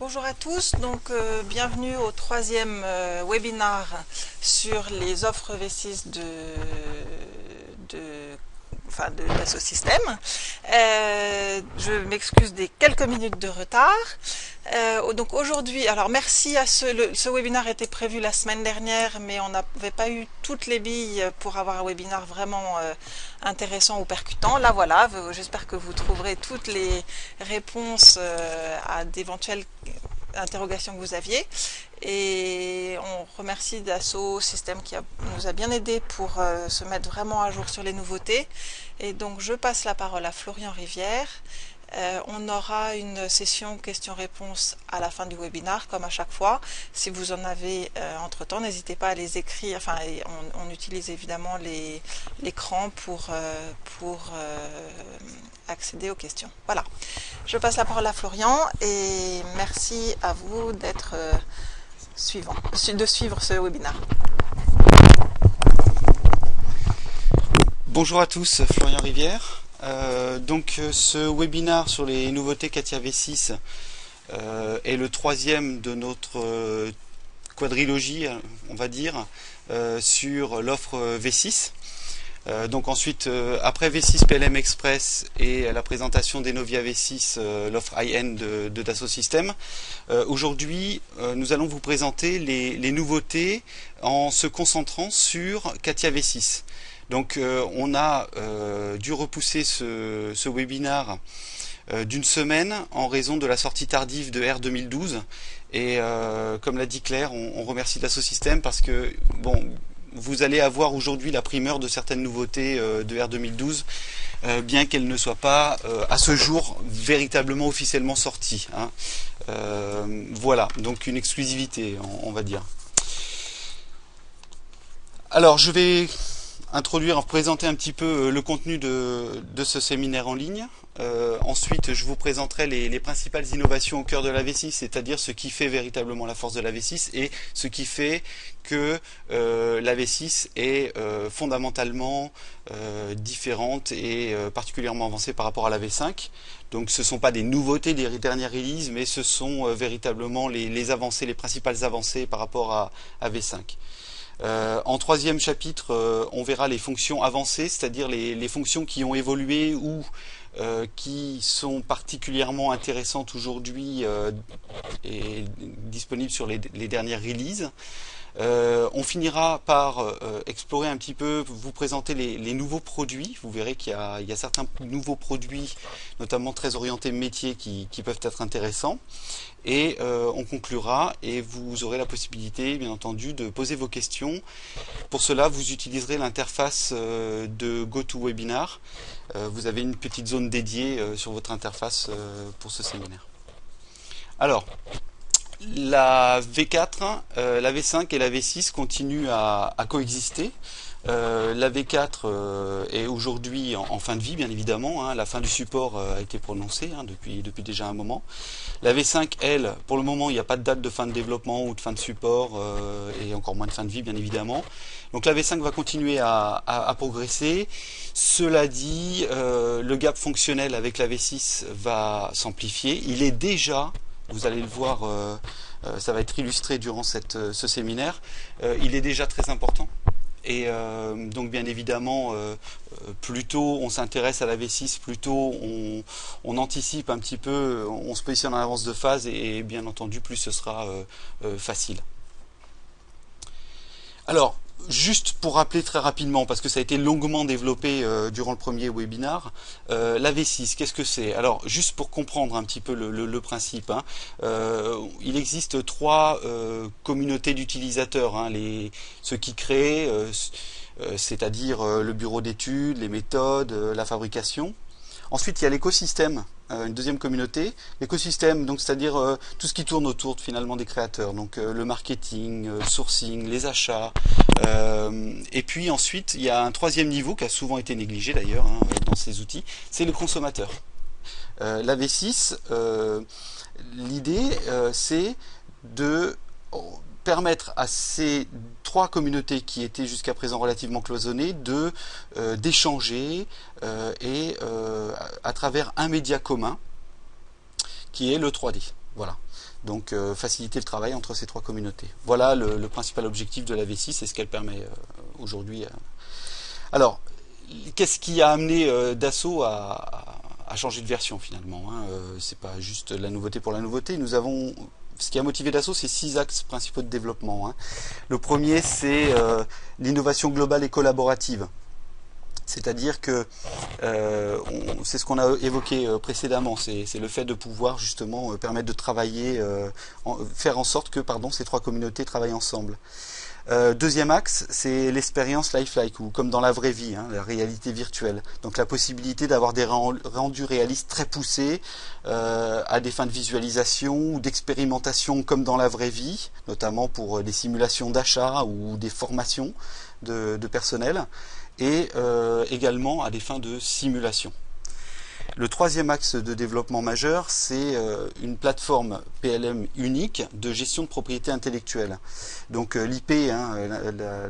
Bonjour à tous, donc bienvenue au troisième webinaire sur les offres V6 de Dassault Systèmes. Je m'excuse des quelques minutes de retard. Donc aujourd'hui, alors merci à ce webinaire était prévu la semaine dernière, mais on n'avait pas eu toutes les billes pour avoir un webinaire vraiment intéressant ou percutant. Là voilà, j'espère que vous trouverez toutes les réponses à d'éventuelles interrogations que vous aviez. Et on remercie Dassault Systèmes qui nous a bien aidé pour se mettre vraiment à jour sur les nouveautés. Et donc je passe la parole à Florian Rivière. On aura une session questions-réponses à la fin du webinaire, comme à chaque fois. Si vous en avez entre-temps, n'hésitez pas à les écrire. Enfin, on utilise évidemment l'écran pour accéder aux questions. Voilà. Je passe la parole à Florian et merci à vous d'être de suivre ce webinaire. Bonjour à tous, Florian Rivière. Donc ce webinaire sur les nouveautés CATIA V6 est le troisième de notre quadrilogie, on va dire, sur l'offre V6. Donc ensuite, après V6 PLM Express et la présentation des Novia V6, l'offre high-end de Dassault Systèmes, aujourd'hui nous allons vous présenter les nouveautés en se concentrant sur CATIA V6. Donc on a dû repousser ce webinaire d'une semaine en raison de la sortie tardive de R 2012 et comme l'a dit Claire, on remercie Dassault Systèmes parce que bon, vous allez avoir aujourd'hui la primeur de certaines nouveautés de R 2012 bien qu'elles ne soient pas à ce jour véritablement officiellement sorties, hein. Voilà, donc une exclusivité on va dire. Alors je vais présenter un petit peu le contenu de ce séminaire en ligne. Ensuite, je vous présenterai les principales innovations au cœur de la V6, c'est-à-dire ce qui fait véritablement la force de la V6 et ce qui fait que la V6 est fondamentalement différente et particulièrement avancée par rapport à la V5. Donc ce ne sont pas des nouveautés des dernières releases, mais ce sont véritablement les avancées, les principales avancées par rapport à V5. En troisième chapitre, on verra les fonctions avancées, c'est-à-dire les fonctions qui ont évolué ou qui sont particulièrement intéressantes aujourd'hui et disponibles sur les dernières releases. On finira par explorer un petit peu, vous présenter les nouveaux produits. Vous verrez qu'il y a certains nouveaux produits, notamment très orientés métier, qui peuvent être intéressants. Et on conclura et vous aurez la possibilité, bien entendu, de poser vos questions. Pour cela, vous utiliserez l'interface de GoToWebinar. Vous avez une petite zone dédiée sur votre interface pour ce séminaire. Alors, la V4, la V5 et la V6 continuent à coexister. La V4 est aujourd'hui en fin de vie, bien évidemment, hein. La fin du support a été prononcée depuis déjà un moment. La V5, elle, pour le moment, il n'y a pas de date de fin de développement ou de fin de support et encore moins de fin de vie, bien évidemment. Donc la V5 va continuer à progresser. Cela dit, le gap fonctionnel avec la V6 va s'amplifier. Il est déjà, vous allez le voir, ça va être illustré durant ce séminaire, il est déjà très important. Et donc bien évidemment, plus tôt on s'intéresse à la V6, plus tôt on anticipe un petit peu, on se positionne en avance de phase et bien entendu plus ce sera facile. Alors, juste pour rappeler très rapidement, parce que ça a été longuement développé durant le premier webinaire, la V6, qu'est-ce que c'est? Alors, juste pour comprendre un petit peu le principe, hein, il existe trois communautés d'utilisateurs, hein, ceux qui créent, c'est-à-dire le bureau d'études, les méthodes, la fabrication. Ensuite, il y a l'écosystème, une deuxième communauté. L'écosystème, donc c'est-à-dire tout ce qui tourne autour finalement des créateurs, donc le marketing, le sourcing, les achats. Et puis ensuite, il y a un troisième niveau qui a souvent été négligé d'ailleurs hein, dans ces outils, c'est le consommateur. La V6, l'idée c'est de permettre à ces trois communautés qui étaient jusqu'à présent relativement cloisonnées d'échanger et à travers un média commun qui est le 3D. Voilà. Donc faciliter le travail entre ces trois communautés. Voilà le principal objectif de la V6 et ce qu'elle permet aujourd'hui. Alors, qu'est-ce qui a amené Dassault à changer de version finalement, hein. C'est pas juste la nouveauté pour la nouveauté. Ce qui a motivé Dassault, c'est 6 axes principaux de développement, hein. Le premier, c'est l'innovation globale et collaborative. C'est-à-dire que c'est ce qu'on a évoqué précédemment, c'est le fait de pouvoir justement permettre de travailler, faire en sorte que ces trois communautés travaillent ensemble. Deuxième axe, c'est l'expérience lifelike, ou comme dans la vraie vie, hein, la réalité virtuelle. Donc la possibilité d'avoir des rendus réalistes très poussés à des fins de visualisation ou d'expérimentation comme dans la vraie vie, notamment pour des simulations d'achat ou des formations de personnel, et également à des fins de simulation. Le troisième axe de développement majeur, c'est une plateforme PLM unique de gestion de propriété intellectuelle. Donc l'IP, hein,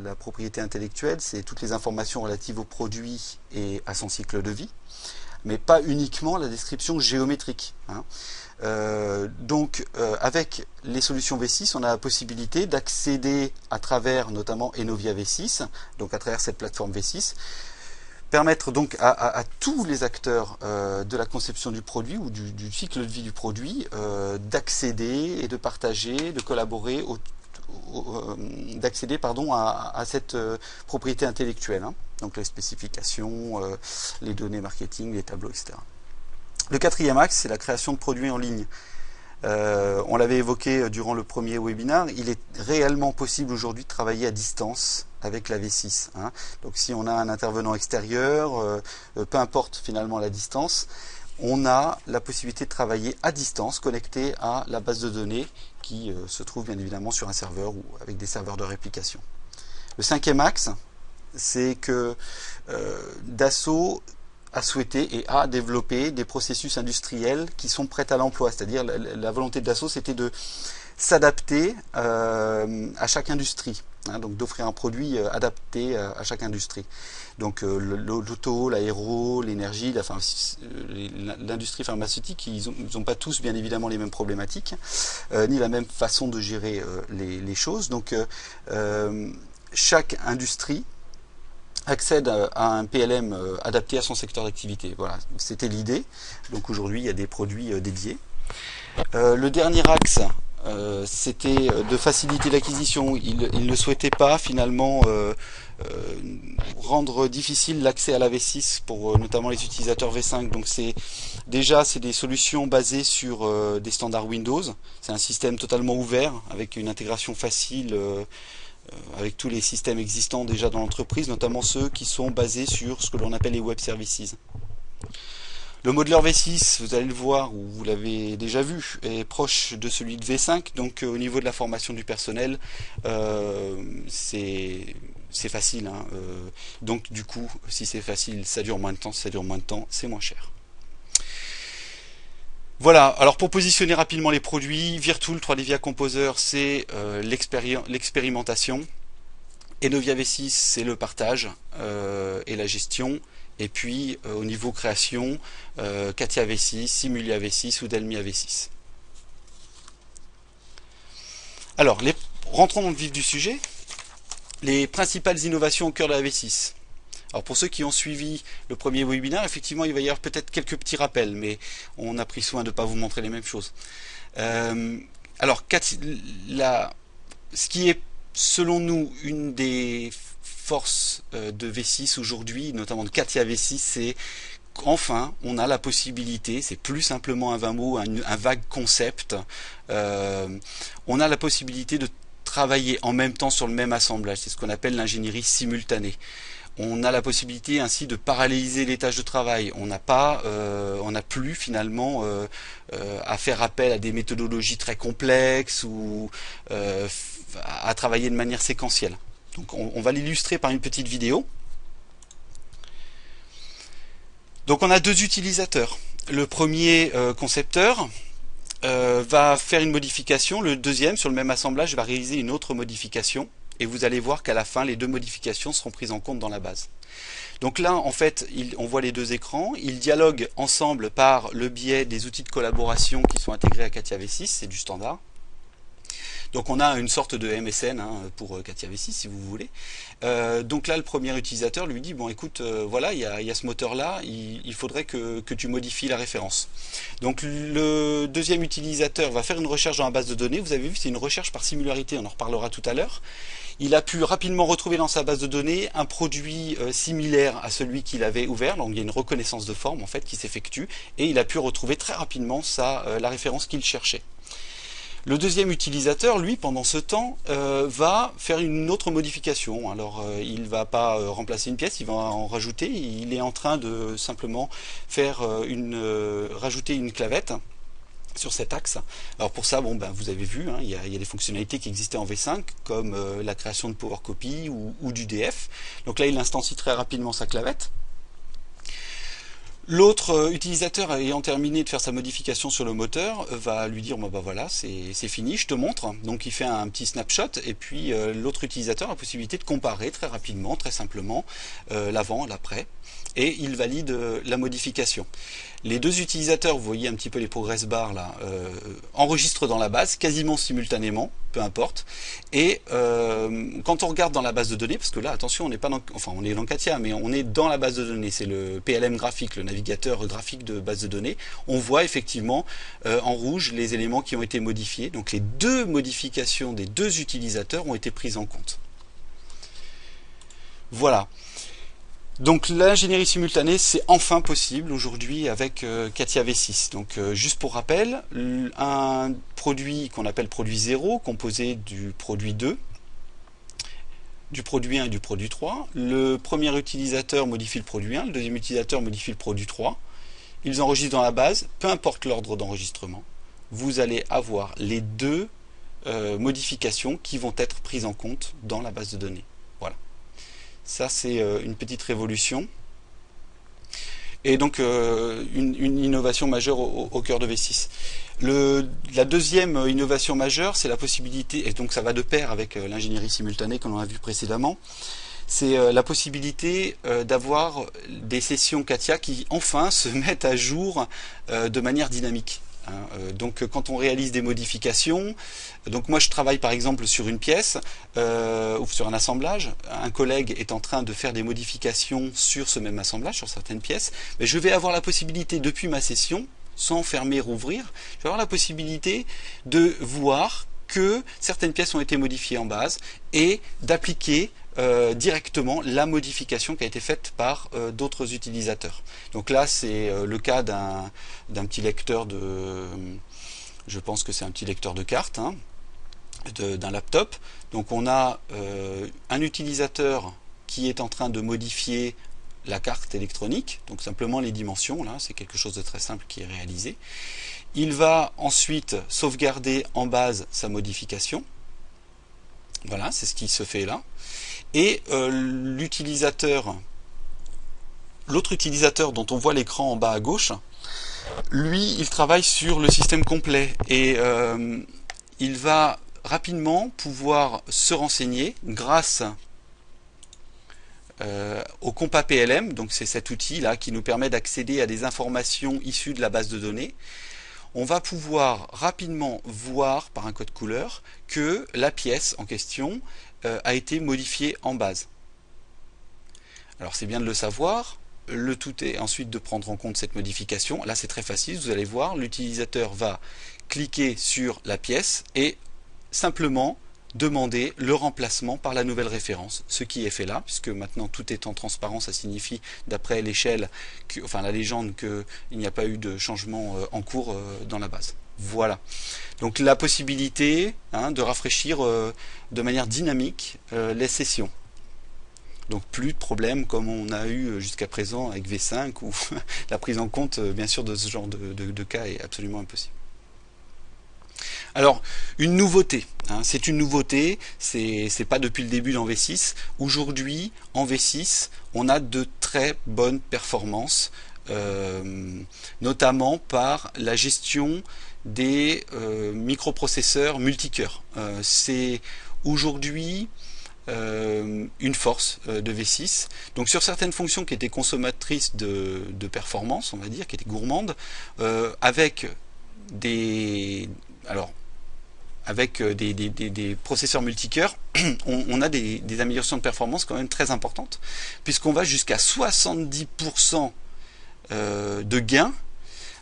la propriété intellectuelle, c'est toutes les informations relatives au produit et à son cycle de vie, mais pas uniquement la description géométrique, hein. Donc avec les solutions V6, on a la possibilité d'accéder à travers notamment Enovia V6, donc à travers cette plateforme V6, permettre donc à tous les acteurs de la conception du produit ou du cycle de vie du produit d'accéder et de partager, de collaborer, d'accéder à cette propriété intellectuelle, hein. Donc les spécifications, les données marketing, les tableaux, etc. Le quatrième axe, c'est la création de produits en ligne. On l'avait évoqué durant le premier webinaire, il est réellement possible aujourd'hui de travailler à distance avec la V6, hein. Donc si on a un intervenant extérieur, peu importe finalement la distance, on a la possibilité de travailler à distance, connecté à la base de données qui se trouve bien évidemment sur un serveur ou avec des serveurs de réplication. Le cinquième axe, c'est que Dassault a souhaité et a développé des processus industriels qui sont prêts à l'emploi. C'est-à-dire la volonté de Dassault, c'était de s'adapter à chaque industrie, hein, donc d'offrir un produit adapté à chaque industrie. Donc l'auto, l'aéro, l'énergie, l'industrie pharmaceutique, ils n'ont pas tous bien évidemment les mêmes problématiques, ni la même façon de gérer les choses. Donc chaque industrie accède à un PLM adapté à son secteur d'activité. Voilà, c'était l'idée. Donc aujourd'hui, il y a des produits dédiés. Le dernier axe, c'était de faciliter l'acquisition. Il ne souhaitait pas finalement rendre difficile l'accès à la V6 pour notamment les utilisateurs V5. Donc c'est des solutions basées sur des standards Windows. C'est un système totalement ouvert avec une intégration facile avec tous les systèmes existants déjà dans l'entreprise, notamment ceux qui sont basés sur ce que l'on appelle les web services. Le modeler V6, vous allez le voir, ou vous l'avez déjà vu, est proche de celui de V5, donc au niveau de la formation du personnel, c'est facile, hein. Donc du coup, si c'est facile, ça dure moins de temps, si ça dure moins de temps, c'est moins cher. Voilà, alors pour positionner rapidement les produits, Virtool 3D VIA Composer, c'est l'expérimentation. Enovia V6, c'est le partage et la gestion. Et puis au niveau création, Katia V6, Simulia V6 ou Delmia V6. Alors, rentrons dans le vif du sujet. Les principales innovations au cœur de la V6. Alors pour ceux qui ont suivi le premier webinaire, effectivement il va y avoir peut-être quelques petits rappels, mais on a pris soin de ne pas vous montrer les mêmes choses. Alors ce qui est selon nous une des forces de V6 aujourd'hui, notamment de Katia V6, c'est qu'enfin on a la possibilité, c'est plus simplement un 20 mots, un vague concept, on a la possibilité de travailler en même temps sur le même assemblage, c'est ce qu'on appelle l'ingénierie simultanée. On a la possibilité ainsi de paralléliser les tâches de travail. On n'a plus finalement à faire appel à des méthodologies très complexes ou à travailler de manière séquentielle. Donc on va l'illustrer par une petite vidéo. Donc on a deux utilisateurs. Le premier concepteur va faire une modification. Le deuxième, sur le même assemblage, va réaliser une autre modification. Et vous allez voir qu'à la fin, les deux modifications seront prises en compte dans la base. Donc là, en fait, on voit les deux écrans. Ils dialoguent ensemble par le biais des outils de collaboration qui sont intégrés à CATIA V6, c'est du standard. Donc on a une sorte de MSN pour CATIA V6 si vous voulez. Donc là le premier utilisateur lui dit bon écoute voilà il y a ce moteur là, il faudrait que tu modifies la référence. Donc le deuxième utilisateur va faire une recherche dans la base de données. Vous avez vu c'est une recherche par similarité, on en reparlera tout à l'heure. Il a pu rapidement retrouver dans sa base de données un produit similaire à celui qu'il avait ouvert. Donc il y a une reconnaissance de forme en fait qui s'effectue et il a pu retrouver très rapidement la référence qu'il cherchait. Le deuxième utilisateur, lui, pendant ce temps, va faire une autre modification. Alors, il ne va pas remplacer une pièce, il va en rajouter. Il est en train de simplement faire rajouter une clavette sur cet axe. Alors pour ça, bon, ben, vous avez vu, hein, il y a des fonctionnalités qui existaient en V5, comme la création de Power Copy ou du DF. Donc là, il instancie très rapidement sa clavette. L'autre utilisateur ayant terminé de faire sa modification sur le moteur va lui dire bah voilà c'est fini, je te montre. Donc il fait un petit snapshot et puis l'autre utilisateur a la possibilité de comparer très rapidement, très simplement l'avant, l'après et il valide la modification. Les deux utilisateurs, vous voyez un petit peu les progress bars là, enregistrent dans la base quasiment simultanément, peu importe. Et quand on regarde dans la base de données, parce que là attention, on n'est pas dans, enfin on est dans CATIA, mais on est dans la base de données, c'est le PLM graphique, le navigateur graphique de base de données. On voit effectivement en rouge les éléments qui ont été modifiés. Donc les deux modifications des deux utilisateurs ont été prises en compte. Voilà. Donc l'ingénierie simultanée, c'est enfin possible aujourd'hui avec CATIA V6. Donc juste pour rappel, un produit qu'on appelle produit 0, composé du produit 2, du produit 1 et du produit 3. Le premier utilisateur modifie le produit 1, le deuxième utilisateur modifie le produit 3. Ils enregistrent dans la base, peu importe l'ordre d'enregistrement. Vous allez avoir les deux modifications qui vont être prises en compte dans la base de données. Voilà. Ça, c'est une petite révolution. Et donc, une innovation majeure au cœur de V6. La deuxième innovation majeure, c'est la possibilité, et donc ça va de pair avec l'ingénierie simultanée que l'on a vu précédemment, c'est la possibilité d'avoir des sessions CATIA qui, enfin, se mettent à jour de manière dynamique. Donc quand on réalise des modifications, donc moi je travaille par exemple sur une pièce ou sur un assemblage, un collègue est en train de faire des modifications sur ce même assemblage, sur certaines pièces, mais je vais avoir la possibilité depuis ma session, sans fermer, rouvrir, je vais avoir la possibilité de voir que certaines pièces ont été modifiées en base et d'appliquer directement la modification qui a été faite par d'autres utilisateurs. Donc là c'est le cas d'un petit lecteur de, je pense que c'est un petit lecteur de cartes, hein, d'un laptop. Donc on a un utilisateur qui est en train de modifier la carte électronique, donc simplement les dimensions, là c'est quelque chose de très simple qui est réalisé. Il va ensuite sauvegarder en base sa modification. Voilà, c'est ce qui se fait là. Et l'autre utilisateur dont on voit l'écran en bas à gauche, lui, il travaille sur le système complet et il va rapidement pouvoir se renseigner grâce au compas PLM, donc c'est cet outil là qui nous permet d'accéder à des informations issues de la base de données. On va pouvoir rapidement voir par un code couleur que la pièce en question a été modifiée en base. Alors c'est bien de le savoir, le tout est ensuite de prendre en compte cette modification. Là c'est très facile, vous allez voir, l'utilisateur va cliquer sur la pièce et simplement demander le remplacement par la nouvelle référence, ce qui est fait là, puisque maintenant tout est en transparence, ça signifie d'après l'échelle, enfin la légende, qu'il n'y a pas eu de changement en cours dans la base. Voilà. Donc la possibilité de rafraîchir de manière dynamique les sessions. Donc plus de problèmes comme on a eu jusqu'à présent avec V5 où la prise en compte bien sûr de ce genre de cas est absolument impossible. Alors, une nouveauté, c'est une nouveauté, c'est pas depuis le début dans V6. Aujourd'hui, en V6, on a de très bonnes performances, notamment par la gestion des microprocesseurs multicœurs. C'est aujourd'hui une force de V6. Donc sur certaines fonctions qui étaient consommatrices de performance, on va dire, qui étaient gourmandes, avec des processeurs multicœurs, on a des améliorations de performance quand même très importantes, puisqu'on va jusqu'à 70% de gains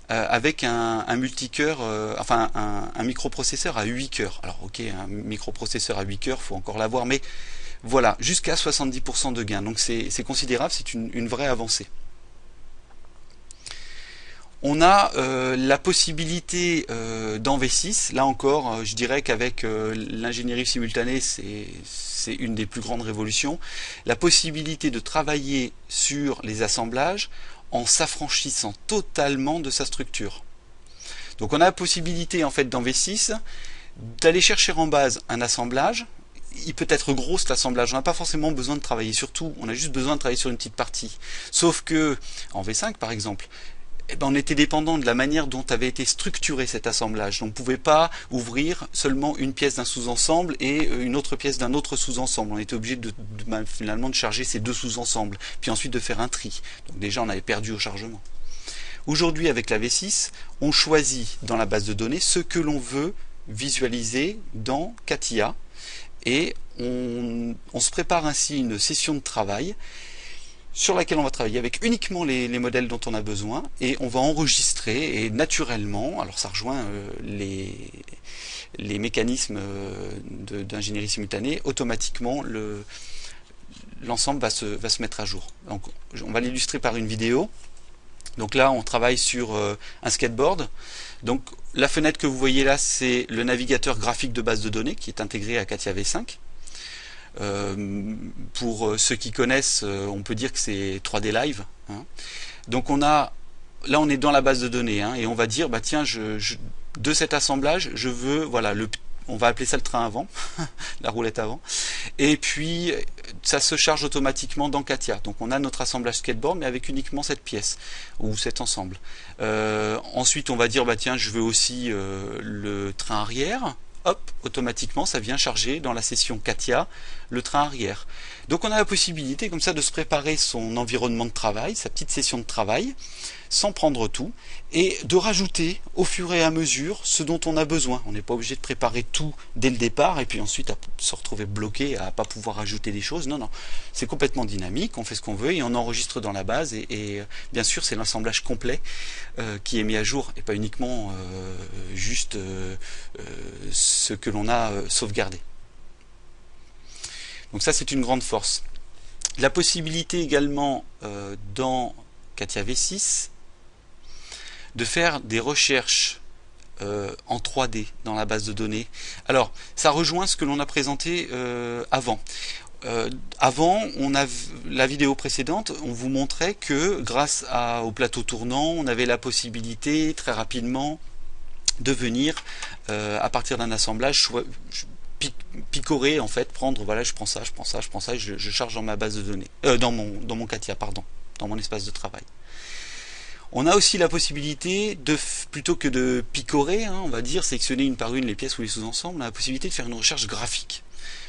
avec un multicœur, enfin un microprocesseur à 8 cœurs. Alors ok, un microprocesseur à 8 cœurs, faut encore l'avoir, mais voilà, jusqu'à 70% de gains. Donc c'est considérable, c'est une vraie avancée. On a la possibilité dans V6, là encore, je dirais qu'avec l'ingénierie simultanée, c'est une des plus grandes révolutions, la possibilité de travailler sur les assemblages en s'affranchissant totalement de sa structure. Donc on a la possibilité en fait dans V6 d'aller chercher en base un assemblage. Il peut être gros cet assemblage, on n'a pas forcément besoin de travailler sur tout, on a juste besoin de travailler sur une petite partie. Sauf que en V5 par exemple, on était dépendant de la manière dont avait été structuré cet assemblage. On ne pouvait pas ouvrir seulement une pièce d'un sous-ensemble et une autre pièce d'un autre sous-ensemble. On était obligé finalement de charger ces deux sous-ensembles, puis ensuite de faire un tri. Donc déjà on avait perdu au chargement. Aujourd'hui avec la V6, on choisit dans la base de données ce que l'on veut visualiser dans CATIA et on se prépare ainsi une session de travail sur laquelle on va travailler avec uniquement les modèles dont on a besoin et on va enregistrer et naturellement, alors ça rejoint les mécanismes d'ingénierie simultanée, automatiquement l'ensemble va se mettre à jour. Donc on va l'illustrer par une vidéo. Donc là on travaille sur un skateboard. Donc la fenêtre que vous voyez là, c'est le navigateur graphique de base de données qui est intégré à CATIA V5. Pour ceux qui connaissent, on peut dire que c'est 3D Live. Hein. Donc là on est dans la base de données hein, et on va dire bah tiens de cet assemblage je veux voilà on va appeler ça le train avant, la roulette avant, et puis ça se charge automatiquement dans CATIA. Donc on a notre assemblage skateboard mais avec uniquement cette pièce ou cet ensemble. Ensuite on va dire bah tiens je veux aussi le train arrière. Hop, automatiquement ça vient charger dans la session CATIA le train arrière. Donc on a la possibilité comme ça de se préparer son environnement de travail, sa petite session de travail, sans prendre tout, et de rajouter au fur et à mesure ce dont on a besoin. On n'est pas obligé de préparer tout dès le départ et puis ensuite à se retrouver bloqué, à pas pouvoir ajouter des choses. Non, non, c'est complètement dynamique, on fait ce qu'on veut et on enregistre dans la base et bien sûr c'est l'assemblage complet qui est mis à jour et pas uniquement juste ce que l'on a sauvegardé. Donc ça c'est une grande force. La possibilité également dans CATIA V6 de faire des recherches en 3D dans la base de données. Alors ça rejoint ce que l'on a présenté avant. Avant, la vidéo précédente, on vous montrait que grâce au plateau tournant, on avait la possibilité très rapidement de venir à partir d'un assemblage picorer en fait, prendre voilà je prends ça, je prends ça, je prends ça, et je charge dans ma base de données, dans mon CATIA pardon, dans mon espace de travail. On a aussi la possibilité de, plutôt que de picorer, hein, on va dire sélectionner une par une les pièces ou les sous-ensembles, on a la possibilité de faire une recherche graphique.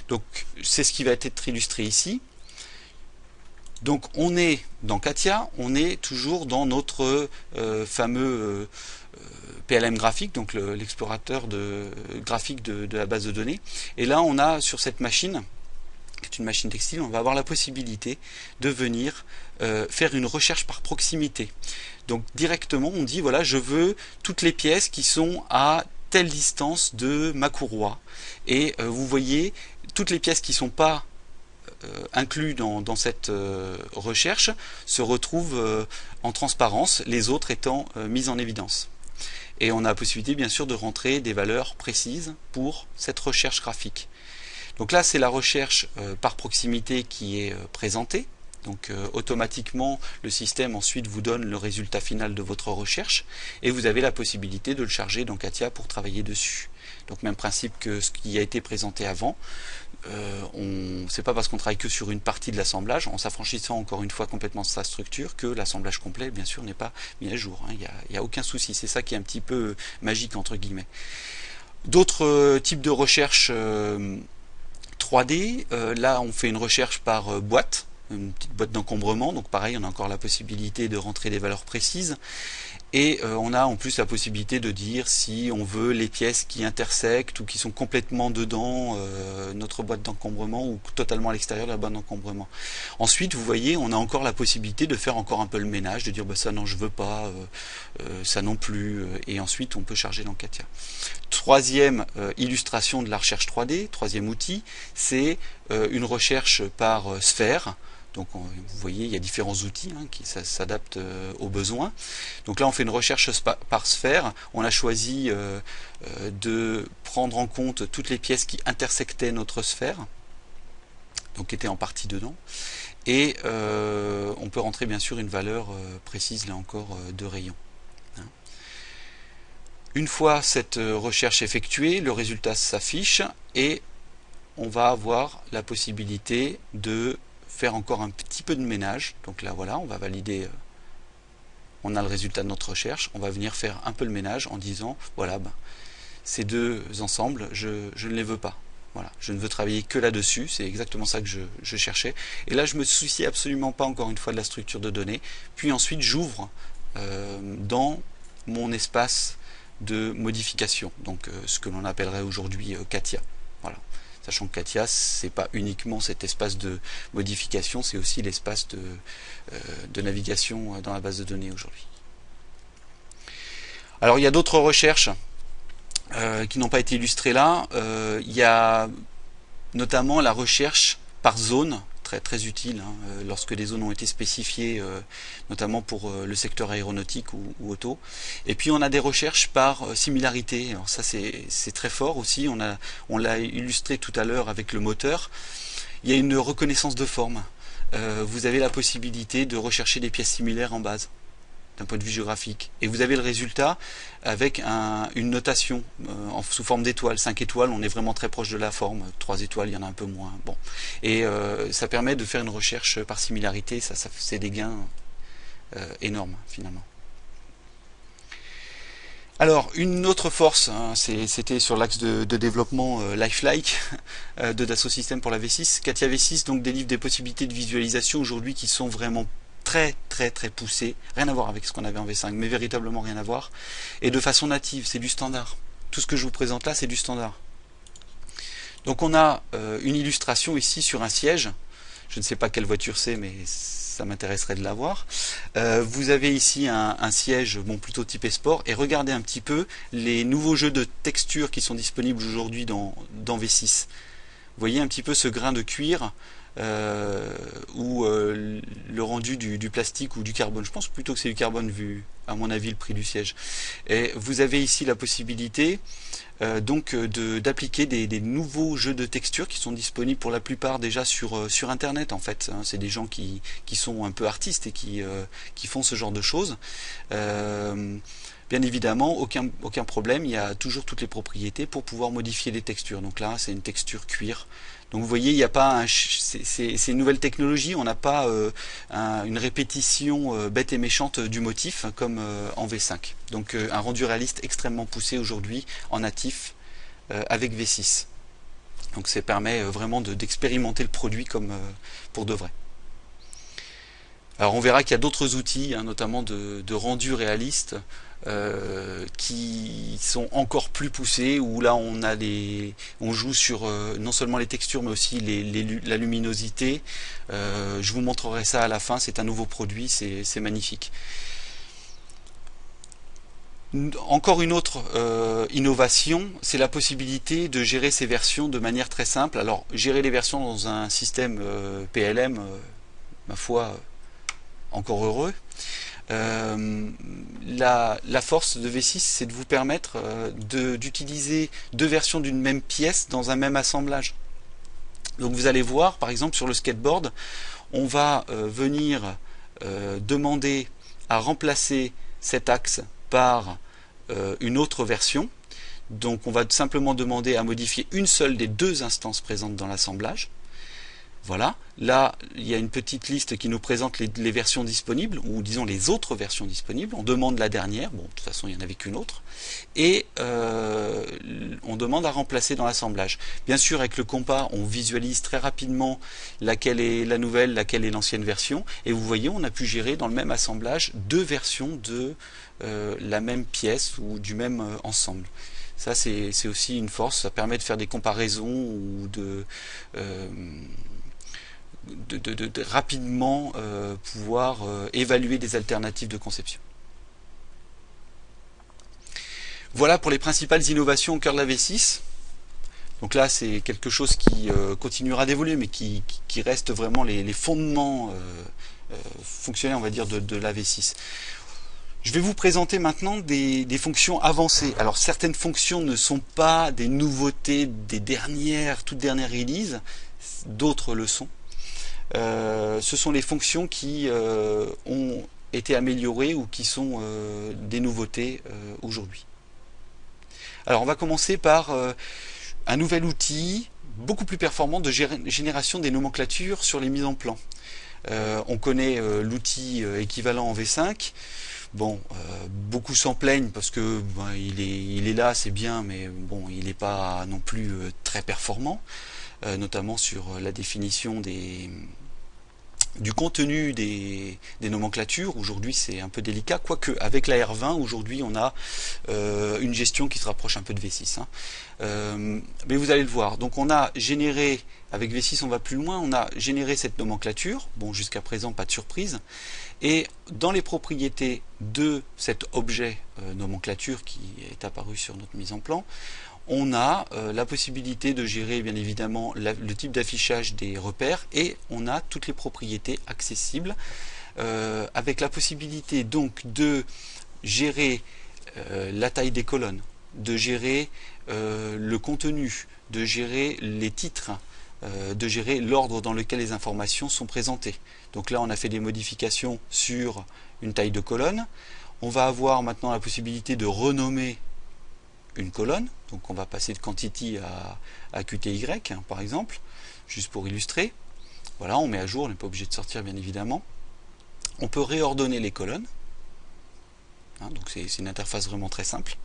Donc c'est ce qui va être illustré ici. Donc on est dans CATIA, on est toujours dans notre fameux PLM graphique, donc l'explorateur graphique de la base de données. Et là on a sur cette machine, qui est une machine textile, on va avoir la possibilité de venir faire une recherche par proximité. Donc directement on dit voilà je veux toutes les pièces qui sont à telle distance de ma courroie. Et vous voyez toutes les pièces qui ne sont pas inclus dans cette recherche se retrouvent en transparence, les autres étant mises en évidence. Et on a la possibilité bien sûr de rentrer des valeurs précises pour cette recherche graphique. Donc là c'est la recherche par proximité qui est présentée. Donc automatiquement le système ensuite vous donne le résultat final de votre recherche et vous avez la possibilité de le charger dans CATIA pour travailler dessus. Donc même principe que ce qui a été présenté avant. C'est pas parce qu'on travaille que sur une partie de l'assemblage, en s'affranchissant encore une fois complètement de sa structure, que l'assemblage complet bien sûr n'est pas mis à jour. Il n'y a aucun souci, c'est ça qui est un petit peu magique entre guillemets. D'autres types de recherches 3D, là on fait une recherche par boîte, une petite boîte d'encombrement, donc pareil on a encore la possibilité de rentrer des valeurs précises. Et on a en plus la possibilité de dire si on veut les pièces qui intersectent ou qui sont complètement dedans notre boîte d'encombrement ou totalement à l'extérieur de la boîte d'encombrement. Ensuite, vous voyez, on a encore la possibilité de faire encore un peu le ménage, de dire bah, ça non je veux pas, ça non plus, et ensuite on peut charger dans Catia. Troisième illustration de la recherche 3D, troisième outil, c'est une recherche par sphère. Donc vous voyez, il y a différents outils qui s'adaptent aux besoins. Donc là, on fait une recherche par sphère. On a choisi de prendre en compte toutes les pièces qui intersectaient notre sphère, donc qui étaient en partie dedans. Et on peut rentrer bien sûr une valeur précise, là encore, de rayon. Une fois cette recherche effectuée, le résultat s'affiche et on va avoir la possibilité de faire encore un petit peu de ménage. Donc là voilà, on va valider, on a le résultat de notre recherche, on va venir faire un peu le ménage en disant voilà, ben, ces deux ensembles je ne les veux pas, voilà, je ne veux travailler que là dessus, c'est exactement ça que je cherchais, et là je me soucie absolument pas encore une fois de la structure de données. Puis ensuite j'ouvre dans mon espace de modification, donc ce que l'on appellerait aujourd'hui Catia, voilà. Sachant que Catia, c'est pas uniquement cet espace de modification, c'est aussi l'espace de navigation dans la base de données aujourd'hui. Alors il y a d'autres recherches qui n'ont pas été illustrées là. Il y a notamment la recherche par zone, très utile lorsque les zones ont été spécifiées, notamment pour le secteur aéronautique ou auto. Et puis on a des recherches par similarité. Alors ça c'est très fort aussi. On l'a illustré tout à l'heure avec le moteur. Il y a une reconnaissance de forme. Vous avez la possibilité de rechercher des pièces similaires en base, d'un point de vue géographique. Et vous avez le résultat avec une notation sous forme d'étoiles. 5 étoiles, on est vraiment très proche de la forme. 3 étoiles, il y en a un peu moins. Bon. Et ça permet de faire une recherche par similarité. Ça c'est des gains énormes, finalement. Alors, une autre force, c'était sur l'axe de développement lifelike de Dassault Systèmes pour la V6. Catia V6 donc délivre des possibilités de visualisation aujourd'hui qui sont vraiment très poussé, rien à voir avec ce qu'on avait en V5, mais véritablement rien à voir, et de façon native, c'est du standard. Tout ce que je vous présente là, c'est du standard. Donc on a une illustration ici sur un siège, je ne sais pas quelle voiture c'est, mais ça m'intéresserait de la voir. Vous avez ici un siège, bon, plutôt typé sport, et regardez un petit peu les nouveaux jeux de textures qui sont disponibles aujourd'hui dans V6. Vous voyez un petit peu ce grain de cuir, ou le rendu du plastique ou du carbone. Je pense plutôt que c'est du carbone vu à mon avis le prix du siège. Et vous avez ici la possibilité donc d'appliquer des nouveaux jeux de textures qui sont disponibles pour la plupart déjà sur internet en fait. C'est des gens qui sont un peu artistes et qui font ce genre de choses. Bien évidemment, aucun problème, il y a toujours toutes les propriétés pour pouvoir modifier les textures. Donc là, c'est une texture cuir. Donc vous voyez, il n'y a pas c'est une nouvelle technologie, on n'a pas une répétition bête et méchante du motif comme en V5. Donc un rendu réaliste extrêmement poussé aujourd'hui en natif avec V6. Donc ça permet vraiment d'expérimenter le produit comme pour de vrai. Alors on verra qu'il y a d'autres outils, notamment de rendu réaliste, qui sont encore plus poussés, où là on joue sur non seulement les textures mais aussi la luminosité. Je vous montrerai ça à la fin, c'est un nouveau produit, c'est magnifique. Encore une autre innovation, c'est la possibilité de gérer ces versions de manière très simple. Alors gérer les versions dans un système PLM, ma foi, encore heureux. La force de V6, c'est de vous permettre d'utiliser deux versions d'une même pièce dans un même assemblage. Donc vous allez voir, par exemple sur le skateboard, on va venir demander à remplacer cet axe par une autre version. Donc on va simplement demander à modifier une seule des deux instances présentes dans l'assemblage. Voilà, là il y a une petite liste qui nous présente les versions disponibles, ou disons les autres versions disponibles. On demande la dernière, bon de toute façon il n'y en avait qu'une autre, et on demande à remplacer dans l'assemblage. Bien sûr avec le compas on visualise très rapidement laquelle est la nouvelle, laquelle est l'ancienne version, et vous voyez on a pu gérer dans le même assemblage deux versions de la même pièce ou du même ensemble. Ça c'est aussi une force, ça permet de faire des comparaisons ou de rapidement pouvoir évaluer des alternatives de conception. Voilà pour les principales innovations au cœur de la V6. Donc là c'est quelque chose qui continuera d'évoluer mais qui reste vraiment les fondements fonctionnels on va dire de la V6. Je vais vous présenter maintenant des fonctions avancées. Alors certaines fonctions ne sont pas des nouveautés des toutes dernières releases, d'autres le sont. Ce sont les fonctions qui ont été améliorées ou qui sont des nouveautés aujourd'hui. Alors on va commencer par un nouvel outil beaucoup plus performant de génération des nomenclatures sur les mises en plan. On connaît l'outil équivalent en V5. Bon, beaucoup s'en plaignent parce que il est là, c'est bien, mais bon, il n'est pas non plus très performant, notamment sur la définition du contenu des nomenclatures. Aujourd'hui c'est un peu délicat, quoique avec la R20 aujourd'hui on a une gestion qui se rapproche un peu de V6 mais vous allez le voir, donc on a généré avec V6, on va plus loin, on a généré cette nomenclature, bon jusqu'à présent pas de surprise, et dans les propriétés de cet objet nomenclature qui est apparu sur notre mise en plan, on a la possibilité de gérer bien évidemment le type d'affichage des repères, et on a toutes les propriétés accessibles avec la possibilité donc de gérer la taille des colonnes, de gérer le contenu, de gérer les titres, de gérer l'ordre dans lequel les informations sont présentées. Donc là on a fait des modifications sur une taille de colonne. On va avoir maintenant la possibilité de renommer une colonne, donc on va passer de quantity à QTY par exemple, juste pour illustrer. Voilà, on met à jour, on n'est pas obligé de sortir bien évidemment. On peut réordonner les colonnes, donc c'est une interface vraiment très simple.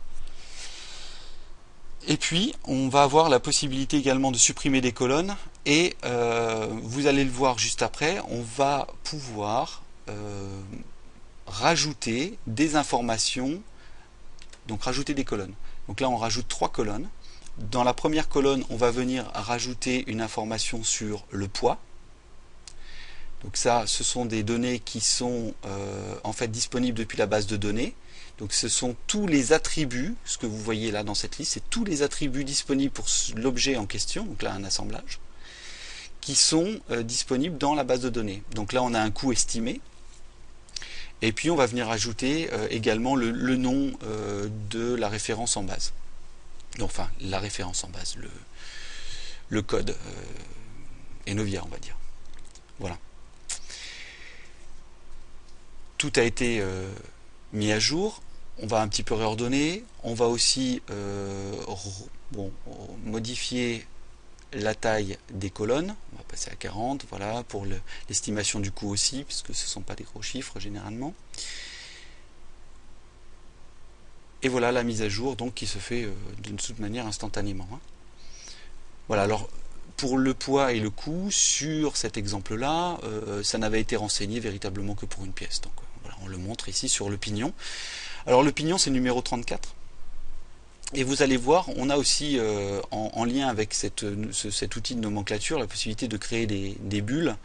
Et puis on va avoir la possibilité également de supprimer des colonnes, et vous allez le voir juste après, on va pouvoir rajouter des informations, donc rajouter des colonnes. Donc là on rajoute 3 colonnes. Dans la première colonne on va venir rajouter une information sur le poids. Donc ça ce sont des données qui sont en fait disponibles depuis la base de données. Donc ce sont tous les attributs, ce que vous voyez là dans cette liste, c'est tous les attributs disponibles pour l'objet en question, donc là un assemblage, qui sont disponibles dans la base de données. Donc là on a un coût estimé. Et puis on va venir ajouter également le nom de la référence en base. Donc, enfin, la référence en base, le code Enovia, on va dire. Voilà. Tout a été mis à jour. On va un petit peu réordonner. On va aussi modifier la taille des colonnes. On va passer à 40, voilà, pour l'estimation du coût aussi, puisque ce ne sont pas des gros chiffres généralement. Et voilà la mise à jour donc qui se fait d'une toute manière instantanément. Voilà, alors pour le poids et le coût, sur cet exemple-là, ça n'avait été renseigné véritablement que pour une pièce. Donc voilà, on le montre ici sur le pignon. Alors le pignon c'est le numéro 34. Et vous allez voir, on a aussi en lien avec cet outil de nomenclature la possibilité de créer des bulles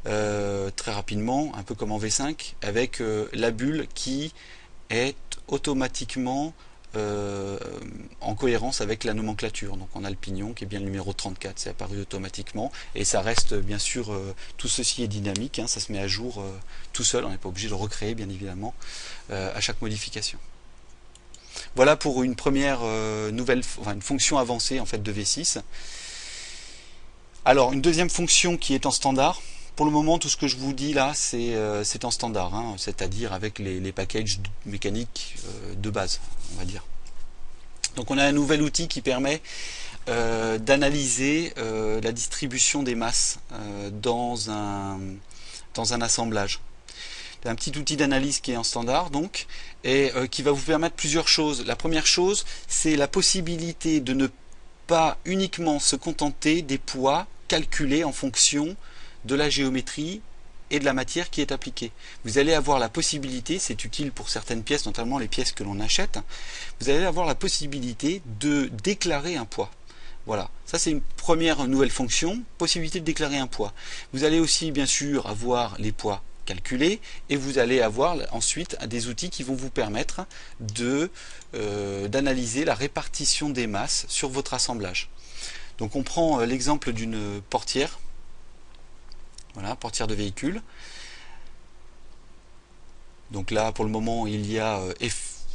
très rapidement, un peu comme en V5, avec la bulle qui est automatiquement en cohérence avec la nomenclature. Donc on a le pignon qui est bien le numéro 34, c'est apparu automatiquement, et ça reste bien sûr, tout ceci est dynamique, ça se met à jour tout seul, on n'est pas obligé de le recréer bien évidemment à chaque modification. Voilà pour une première une fonction avancée en fait de V6. Alors une deuxième fonction qui est en standard. Pour le moment, tout ce que je vous dis là, c'est en standard, c'est-à-dire avec les packages mécaniques de base, on va dire. Donc on a un nouvel outil qui permet d'analyser la distribution des masses dans un assemblage. C'est un petit outil d'analyse qui est en standard donc, et qui va vous permettre plusieurs choses. La première chose, c'est la possibilité de ne pas uniquement se contenter des poids calculés en fonction de la géométrie et de la matière qui est appliquée. Vous allez avoir la possibilité, c'est utile pour certaines pièces, notamment les pièces que l'on achète, vous allez avoir la possibilité de déclarer un poids. Voilà, ça c'est une première nouvelle fonction, possibilité de déclarer un poids. Vous allez aussi bien sûr avoir les poids calculés et vous allez avoir ensuite des outils qui vont vous permettre d'analyser la répartition des masses sur votre assemblage. Donc on prend l'exemple d'une portière. Voilà, portière de véhicule. Donc là, pour le moment, il y a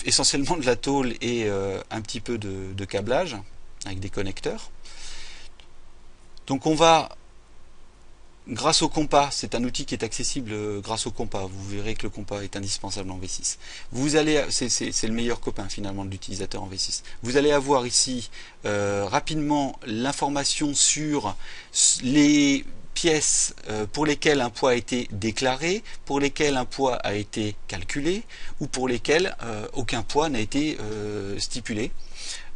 essentiellement de la tôle et un petit peu de câblage avec des connecteurs. Donc on va, grâce au compas, c'est un outil qui est accessible grâce au compas. Vous verrez que le compas est indispensable en V6. Vous allez, c'est le meilleur copain finalement de l'utilisateur en V6. Vous allez avoir ici rapidement l'information sur les pièces pour lesquelles un poids a été déclaré, pour lesquelles un poids a été calculé, ou pour lesquelles aucun poids n'a été stipulé.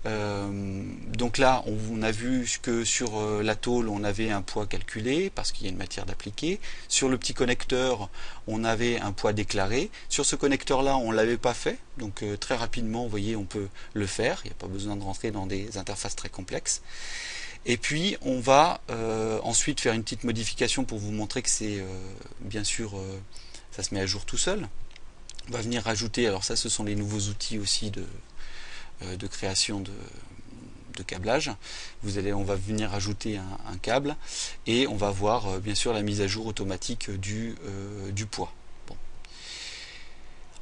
Donc là, on a vu que sur la tôle, on avait un poids calculé, parce qu'il y a une matière d'appliquer. Sur le petit connecteur, on avait un poids déclaré. Sur ce connecteur-là, on ne l'avait pas fait. Donc très rapidement, vous voyez, on peut le faire. Il n'y a pas besoin de rentrer dans des interfaces très complexes. Et puis on va ensuite faire une petite modification pour vous montrer que c'est bien sûr ça se met à jour tout seul. On va venir rajouter, alors ça ce sont les nouveaux outils aussi de création de câblage. On va venir ajouter un câble et on va voir bien sûr la mise à jour automatique du poids. Bon.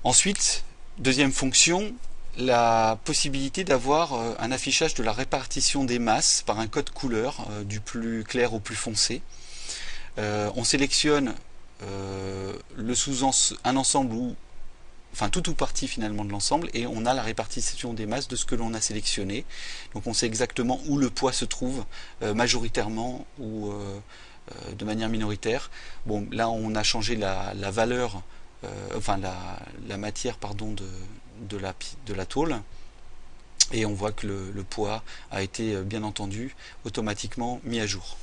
Ensuite, deuxième fonction, la possibilité d'avoir un affichage de la répartition des masses par un code couleur du plus clair au plus foncé. On sélectionne un ensemble enfin tout ou partie finalement de l'ensemble et on a la répartition des masses de ce que l'on a sélectionné. Donc on sait exactement où le poids se trouve majoritairement ou de manière minoritaire. Bon, là on a changé la valeur, enfin la matière pardon de la tôle et on voit que le poids a été bien entendu automatiquement mis à jour.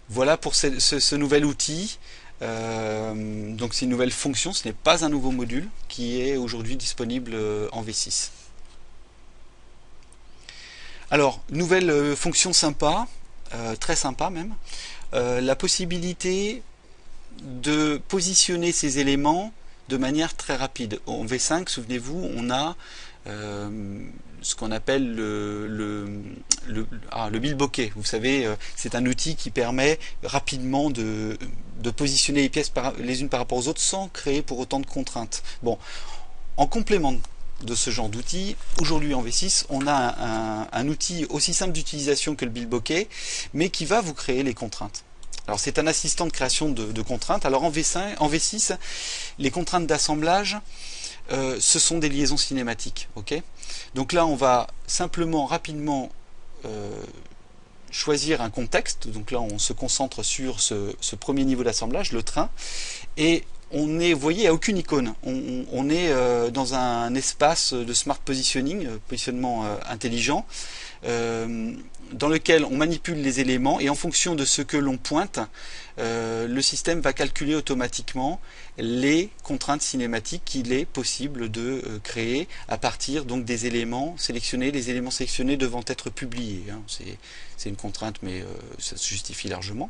Voilà pour ce nouvel outil. Donc c'est une nouvelle fonction, ce n'est pas un nouveau module qui est aujourd'hui disponible en V6. Alors, nouvelle fonction sympa, très sympa même, la possibilité de positionner ces éléments de manière très rapide. En V5, souvenez-vous, on a ce qu'on appelle le bilboquet. Vous savez, c'est un outil qui permet rapidement de positionner les pièces les unes par rapport aux autres sans créer pour autant de contraintes. Bon, en complément de ce genre d'outil, aujourd'hui en V6, on a un outil aussi simple d'utilisation que le bilboquet, mais qui va vous créer les contraintes. Alors c'est un assistant de création de contraintes. Alors en V6, les contraintes d'assemblage, ce sont des liaisons cinématiques. Okay, donc là, on va simplement, rapidement choisir un contexte. Donc là, on se concentre sur ce premier niveau d'assemblage, le train. Et on est, vous voyez, il n'y a aucune icône. On est dans un espace de smart positioning, positionnement intelligent, dans lequel on manipule les éléments et en fonction de ce que l'on pointe, le système va calculer automatiquement les contraintes cinématiques qu'il est possible de créer à partir donc des éléments sélectionnés, les éléments sélectionnés devant être publiés. Hein. C'est une contrainte, mais ça se justifie largement.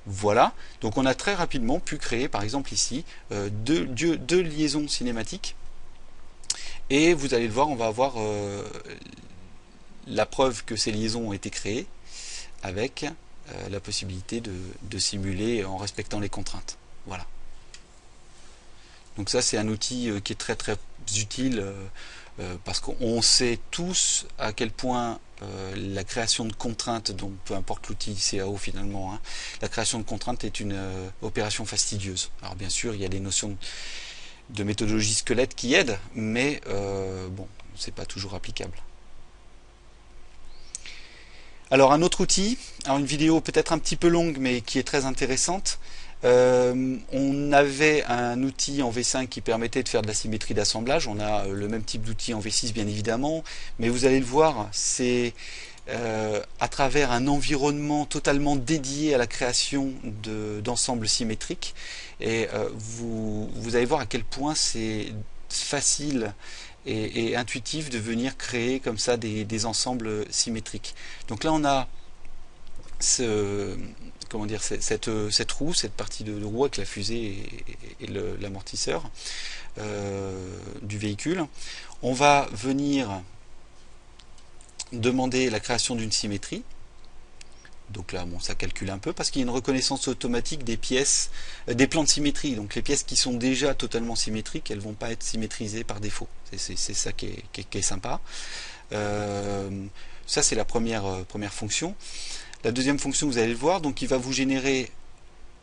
Voilà, donc on a très rapidement pu créer par exemple ici deux liaisons cinématiques et vous allez le voir, on va avoir la preuve que ces liaisons ont été créées avec la possibilité de simuler en respectant les contraintes. Voilà. Donc ça c'est un outil qui est très très utile parce qu'on sait tous à quel point la création de contraintes, donc peu importe l'outil CAO finalement, hein, la création de contraintes est une opération fastidieuse. Alors bien sûr il y a des notions de méthodologie squelette qui aident, mais bon, c'est pas toujours applicable. Alors un autre outil, alors une vidéo peut-être un petit peu longue mais qui est très intéressante. On avait un outil en V5 qui permettait de faire de la symétrie d'assemblage. On a le même type d'outil en V6 bien évidemment, mais vous allez le voir, c'est à travers un environnement totalement dédié à la création d'ensembles symétriques. Et vous allez voir à quel point c'est facile et intuitif de venir créer comme ça des ensembles symétriques. Donc là on a comment dire, cette roue, cette partie de roue avec la fusée et l'amortisseur du véhicule. On va venir demander la création d'une symétrie. Donc là, bon, ça calcule un peu parce qu'il y a une reconnaissance automatique des pièces, des plans de symétrie. Donc les pièces qui sont déjà totalement symétriques, elles ne vont pas être symétrisées par défaut. C'est ça qui est sympa. Ça, c'est la première fonction. La deuxième fonction, vous allez le voir, donc il va vous générer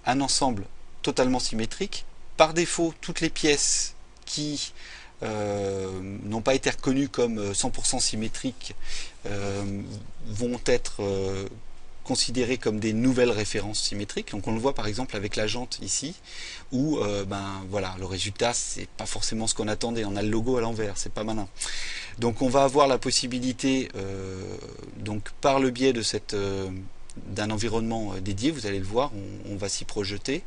un ensemble totalement symétrique. Par défaut, toutes les pièces qui n'ont pas été reconnues comme 100% symétriques vont être considérées comme des nouvelles références symétriques. Donc on le voit par exemple avec la jante ici, où voilà, le résultat c'est pas forcément ce qu'on attendait. On a le logo à l'envers, c'est pas malin. Donc on va avoir la possibilité, donc par le biais de d'un environnement dédié, vous allez le voir, on va s'y projeter.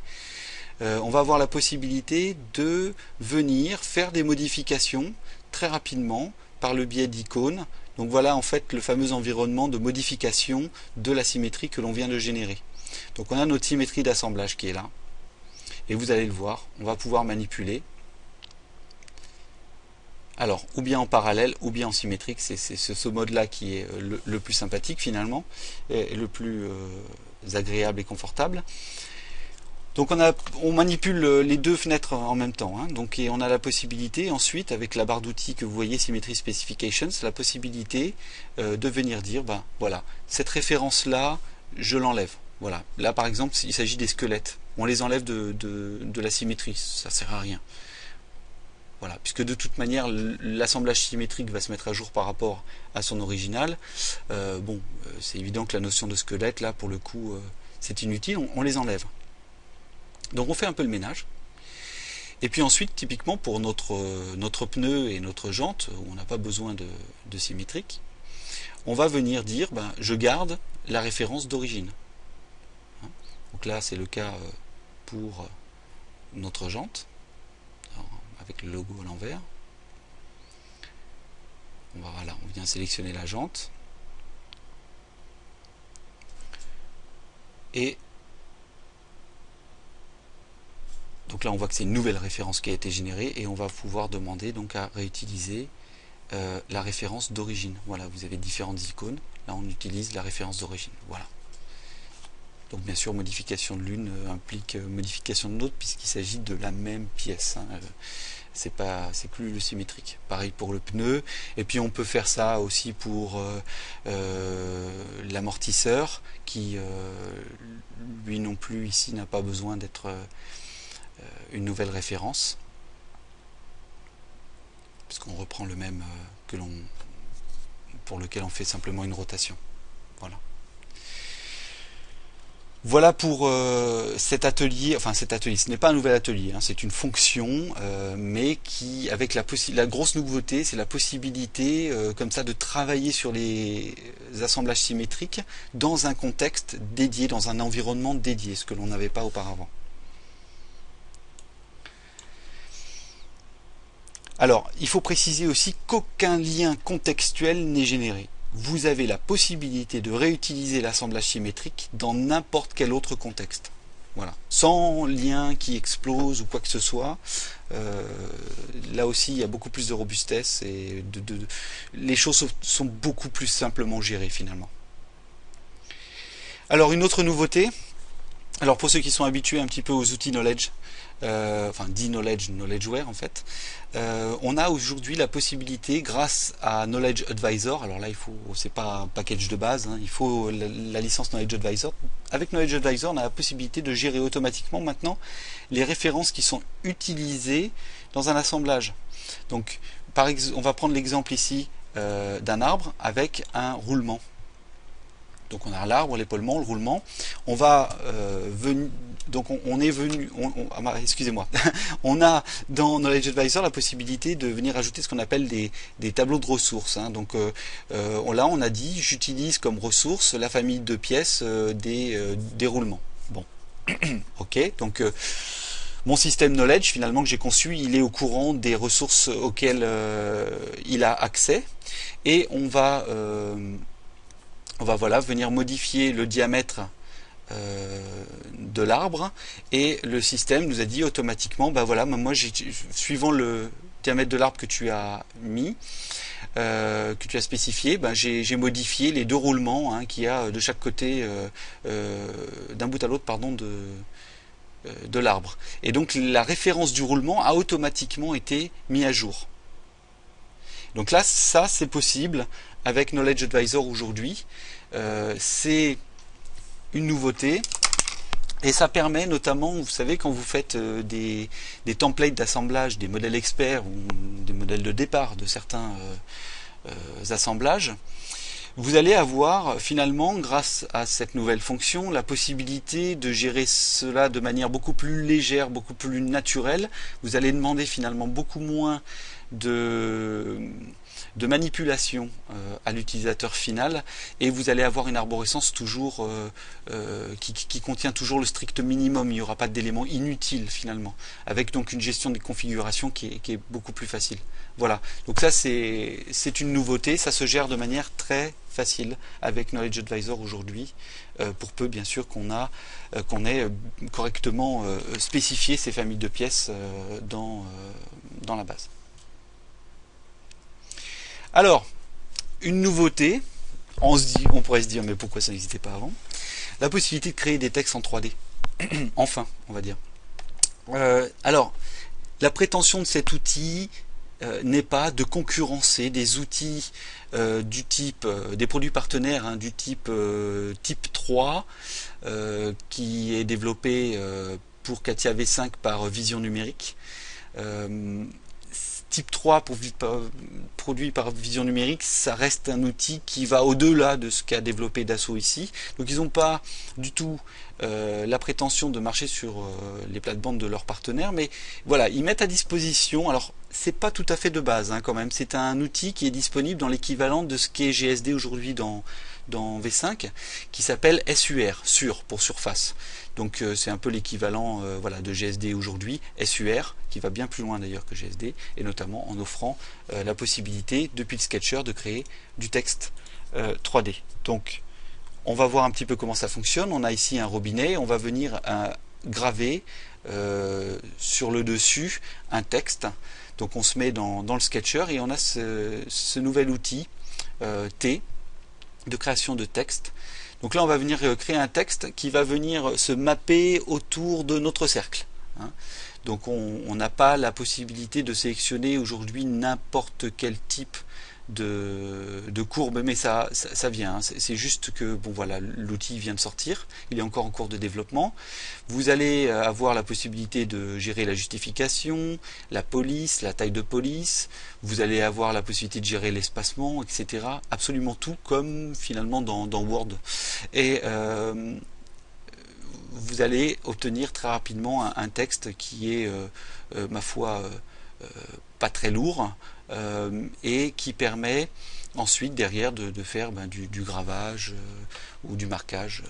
On va avoir la possibilité de venir faire des modifications très rapidement par le biais d'icônes. Donc voilà en fait le fameux environnement de modification de la symétrie que l'on vient de générer. Donc on a notre symétrie d'assemblage qui est là. Et vous allez le voir, on va pouvoir manipuler. Alors, ou bien en parallèle, ou bien en symétrique, c'est ce mode-là qui est le plus sympathique finalement, et le plus agréable et confortable. Donc on manipule les deux fenêtres en même temps, hein. Donc, et on a la possibilité ensuite, avec la barre d'outils que vous voyez, Symmetry Specifications, la possibilité de venir dire, ben voilà, cette référence-là, je l'enlève. Voilà. Là par exemple, il s'agit des squelettes. On les enlève de la symétrie, ça sert à rien. Voilà, puisque de toute manière, l'assemblage symétrique va se mettre à jour par rapport à son original. C'est évident que la notion de squelette, là, pour le coup, c'est inutile, on les enlève. Donc on fait un peu le ménage. Et puis ensuite, typiquement, pour notre pneu et notre jante, où on n'a pas besoin de symétrique, on va venir dire, ben, je garde la référence d'origine. Donc là, c'est le cas pour notre jante. Avec le logo à l'envers. Voilà, on vient sélectionner la jante. Et donc là on voit que c'est une nouvelle référence qui a été générée et on va pouvoir demander donc à réutiliser la référence d'origine. Voilà, vous avez différentes icônes. Là on utilise la référence d'origine. Voilà. Donc bien sûr, modification de l'une implique modification de l'autre puisqu'il s'agit de la même pièce. Hein. C'est plus le symétrique. Pareil pour le pneu. Et puis on peut faire ça aussi pour l'amortisseur qui, lui non plus ici n'a pas besoin d'être une nouvelle référence. Parce qu'on reprend le même pour lequel on fait simplement une rotation. Voilà. Voilà pour cet atelier, ce n'est pas un nouvel atelier, hein, c'est une fonction, mais qui, avec la grosse nouveauté, c'est la possibilité comme ça de travailler sur les assemblages symétriques dans un contexte dédié, dans un environnement dédié, ce que l'on n'avait pas auparavant. Alors, il faut préciser aussi qu'aucun lien contextuel n'est généré. Vous avez la possibilité de réutiliser l'assemblage symétrique dans n'importe quel autre contexte. Voilà. Sans lien qui explose ou quoi que ce soit. Là aussi, il y a beaucoup plus de robustesse et les choses sont beaucoup plus simplement gérées finalement. Alors, une autre nouveauté. Alors, pour ceux qui sont habitués un petit peu aux outils knowledge, knowledgeware en fait, on a aujourd'hui la possibilité, grâce à Knowledge Advisor, alors là c'est pas un package de base, hein, il faut la licence Knowledge Advisor. Avec Knowledge Advisor, on a la possibilité de gérer automatiquement maintenant les références qui sont utilisées dans un assemblage. Donc par exemple, on va prendre l'exemple ici d'un arbre avec un roulement. Donc on a l'arbre, l'épaulement, le roulement. On va venir... Donc on est venu, excusez-moi, on a dans Knowledge Advisor la possibilité de venir ajouter ce qu'on appelle des tableaux de ressources. Hein. Donc là on a dit j'utilise comme ressource la famille de pièces des roulements. Bon, ok, donc mon système Knowledge finalement que j'ai conçu, il est au courant des ressources auxquelles il a accès et on va voilà, venir modifier le diamètre de l'arbre et le système nous a dit automatiquement bah voilà, moi suivant le diamètre de l'arbre que tu as mis que tu as spécifié, ben j'ai modifié les deux roulements hein, qu'il y a de chaque côté d'un bout à l'autre pardon de l'arbre et donc la référence du roulement a automatiquement été mise à jour. Donc là ça c'est possible avec Knowledge Advisor aujourd'hui, c'est une nouveauté et ça permet notamment, vous savez, quand vous faites des templates d'assemblage, des modèles experts ou des modèles de départ de certains assemblages, vous allez avoir finalement, grâce à cette nouvelle fonction, la possibilité de gérer cela de manière beaucoup plus légère, beaucoup plus naturelle. Vous allez demander finalement beaucoup moins de manipulation à l'utilisateur final et vous allez avoir une arborescence toujours qui contient toujours le strict minimum. Il n'y aura pas d'éléments inutiles finalement, avec donc une gestion des configurations qui est beaucoup plus facile. Voilà, donc ça c'est une nouveauté, ça se gère de manière très facile avec Knowledge Advisor aujourd'hui, pour peu bien sûr qu'on ait correctement spécifié ces familles de pièces dans la base. Alors, une nouveauté, on pourrait se dire mais pourquoi ça n'existait pas avant? La possibilité de créer des textes en 3D. Enfin, on va dire. Alors, la prétention de cet outil n'est pas de concurrencer des outils du type des produits partenaires hein, du type type 3 qui est développé pour CATIA V5 par Vision Numérique. Type 3 produit par Vision Numérique, ça reste un outil qui va au-delà de ce qu'a développé Dassault ici. Donc ils n'ont pas du tout la prétention de marcher sur les plates-bandes de leurs partenaires, mais voilà, ils mettent à disposition, alors c'est pas tout à fait de base hein, quand même, c'est un outil qui est disponible dans l'équivalent de ce qu'est GSD aujourd'hui dans V5, qui s'appelle SUR, sur pour surface. Donc c'est un peu l'équivalent voilà, de GSD aujourd'hui, SUR, qui va bien plus loin d'ailleurs que GSD, et notamment en offrant la possibilité, depuis le Sketcher, de créer du texte 3D. Donc on va voir un petit peu comment ça fonctionne. On a ici un robinet, on va venir graver sur le dessus un texte. Donc on se met dans le Sketcher et on a ce nouvel outil T de création de texte. Donc là on va venir créer un texte qui va venir se mapper autour de notre cercle. Hein. Donc on n'a pas la possibilité de sélectionner aujourd'hui n'importe quel type de courbe, mais ça vient, hein. C'est juste que bon voilà, l'outil vient de sortir, il est encore en cours de développement. Vous allez avoir la possibilité de gérer la justification, la police, la taille de police, vous allez avoir la possibilité de gérer l'espacement, etc. Absolument tout comme finalement dans Word. Et vous allez obtenir très rapidement un texte qui est, ma foi, pas très lourd, et qui permet ensuite derrière de faire du gravage ou du marquage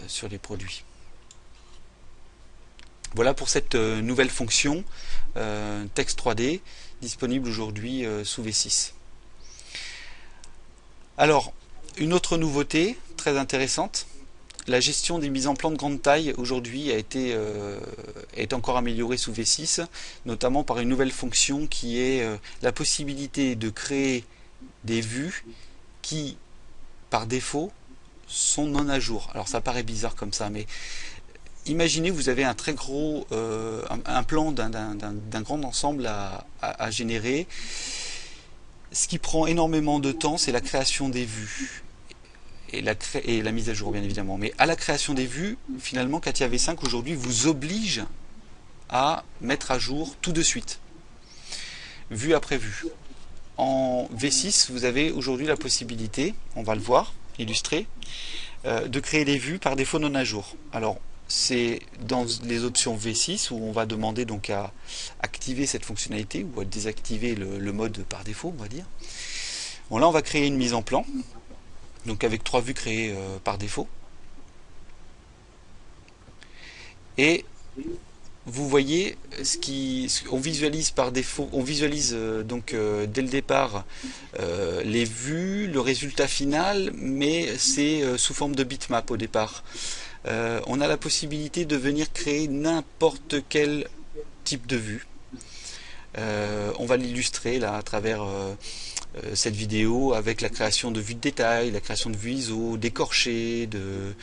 sur les produits. Voilà pour cette nouvelle fonction texte 3D disponible aujourd'hui sous V6. Alors, une autre nouveauté très intéressante, la gestion des mises en plan de grande taille aujourd'hui est encore améliorée sous V6, notamment par une nouvelle fonction qui est la possibilité de créer des vues qui, par défaut, sont non à jour. Alors ça paraît bizarre comme ça, mais imaginez vous avez un très gros un plan d'un grand ensemble à générer. Ce qui prend énormément de temps, c'est la création des vues. Et la mise à jour bien évidemment, mais à la création des vues, finalement CATIA V5 aujourd'hui vous oblige à mettre à jour tout de suite, vue après vue. En V6 vous avez aujourd'hui la possibilité, on va le voir, illustré, de créer des vues par défaut non à jour. Alors c'est dans les options V6 où on va demander donc à activer cette fonctionnalité ou à désactiver le mode par défaut, on va dire. Bon, là on va créer une mise en plan, donc avec 3 vues créées par défaut. Et vous voyez on visualise par défaut, on visualise donc dès le départ les vues, le résultat final, mais c'est sous forme de bitmap au départ. On a la possibilité de venir créer n'importe quel type de vue. On va l'illustrer là à travers cette vidéo avec la création de vues de détail, la création de vues ISO, d'écorchés, de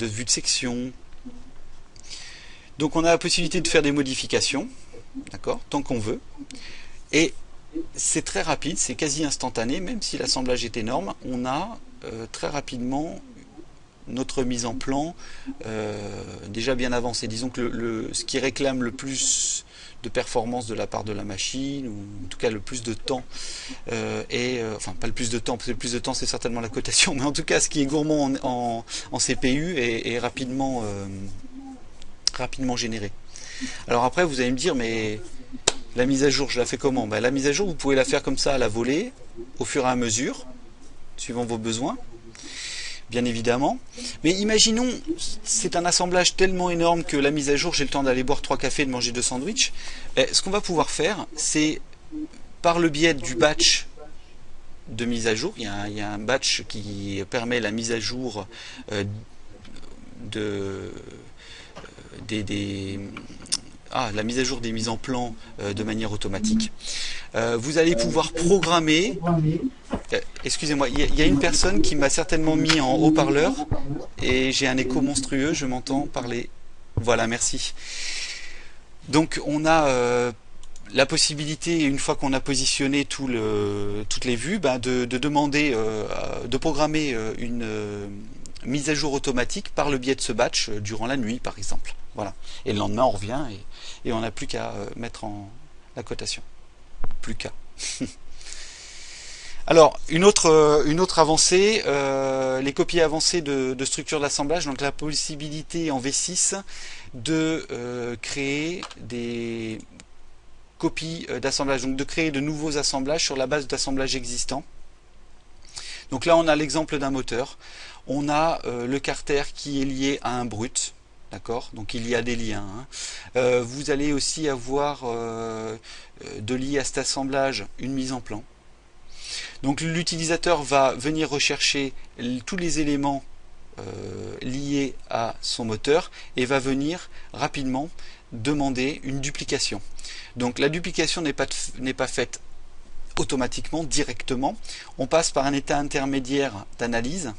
vues de section. Donc on a la possibilité de faire des modifications, d'accord, tant qu'on veut. Et c'est très rapide, c'est quasi instantané, même si l'assemblage est énorme, on a très rapidement notre mise en plan déjà bien avancée. Disons que ce qui réclame le plus de performance de la part de la machine, ou en tout cas le plus de temps, enfin pas le plus de temps, parce que le plus de temps c'est certainement la cotation, mais en tout cas ce qui est gourmand en CPU est rapidement généré. Alors après vous allez me dire, mais la mise à jour je la fais comment? La mise à jour vous pouvez la faire comme ça à la volée, au fur et à mesure, suivant vos besoins, bien évidemment. Mais imaginons, c'est un assemblage tellement énorme que la mise à jour, j'ai le temps d'aller boire 3 cafés et de manger 2 sandwichs. Ce qu'on va pouvoir faire, c'est par le biais du batch de mise à jour, il y a un batch qui permet la mise à jour la mise à jour des mises en plan de manière automatique. Vous allez pouvoir programmer. Excusez-moi, il y a une personne qui m'a certainement mis en haut-parleur et j'ai un écho monstrueux, je m'entends parler. Voilà, merci. Donc on a la possibilité, une fois qu'on a positionné toutes les vues, de demander, de programmer une mise à jour automatique par le biais de ce batch durant la nuit par exemple. Voilà. Et le lendemain on revient et on n'a plus qu'à mettre en la cotation. Plus qu'à. Alors une autre avancée, les copies avancées de structure d'assemblage, donc la possibilité en V6 de créer des copies d'assemblage, donc de créer de nouveaux assemblages sur la base d'assemblages existants. Donc là on a l'exemple d'un moteur. On a le carter qui est lié à un brut, d'accord, donc il y a des liens. Vous allez aussi avoir de lier à cet assemblage une mise en plan. Donc l'utilisateur va venir rechercher tous les éléments liés à son moteur et va venir rapidement demander une duplication. Donc la duplication n'est pas faite automatiquement, directement. On passe par un état intermédiaire d'analyse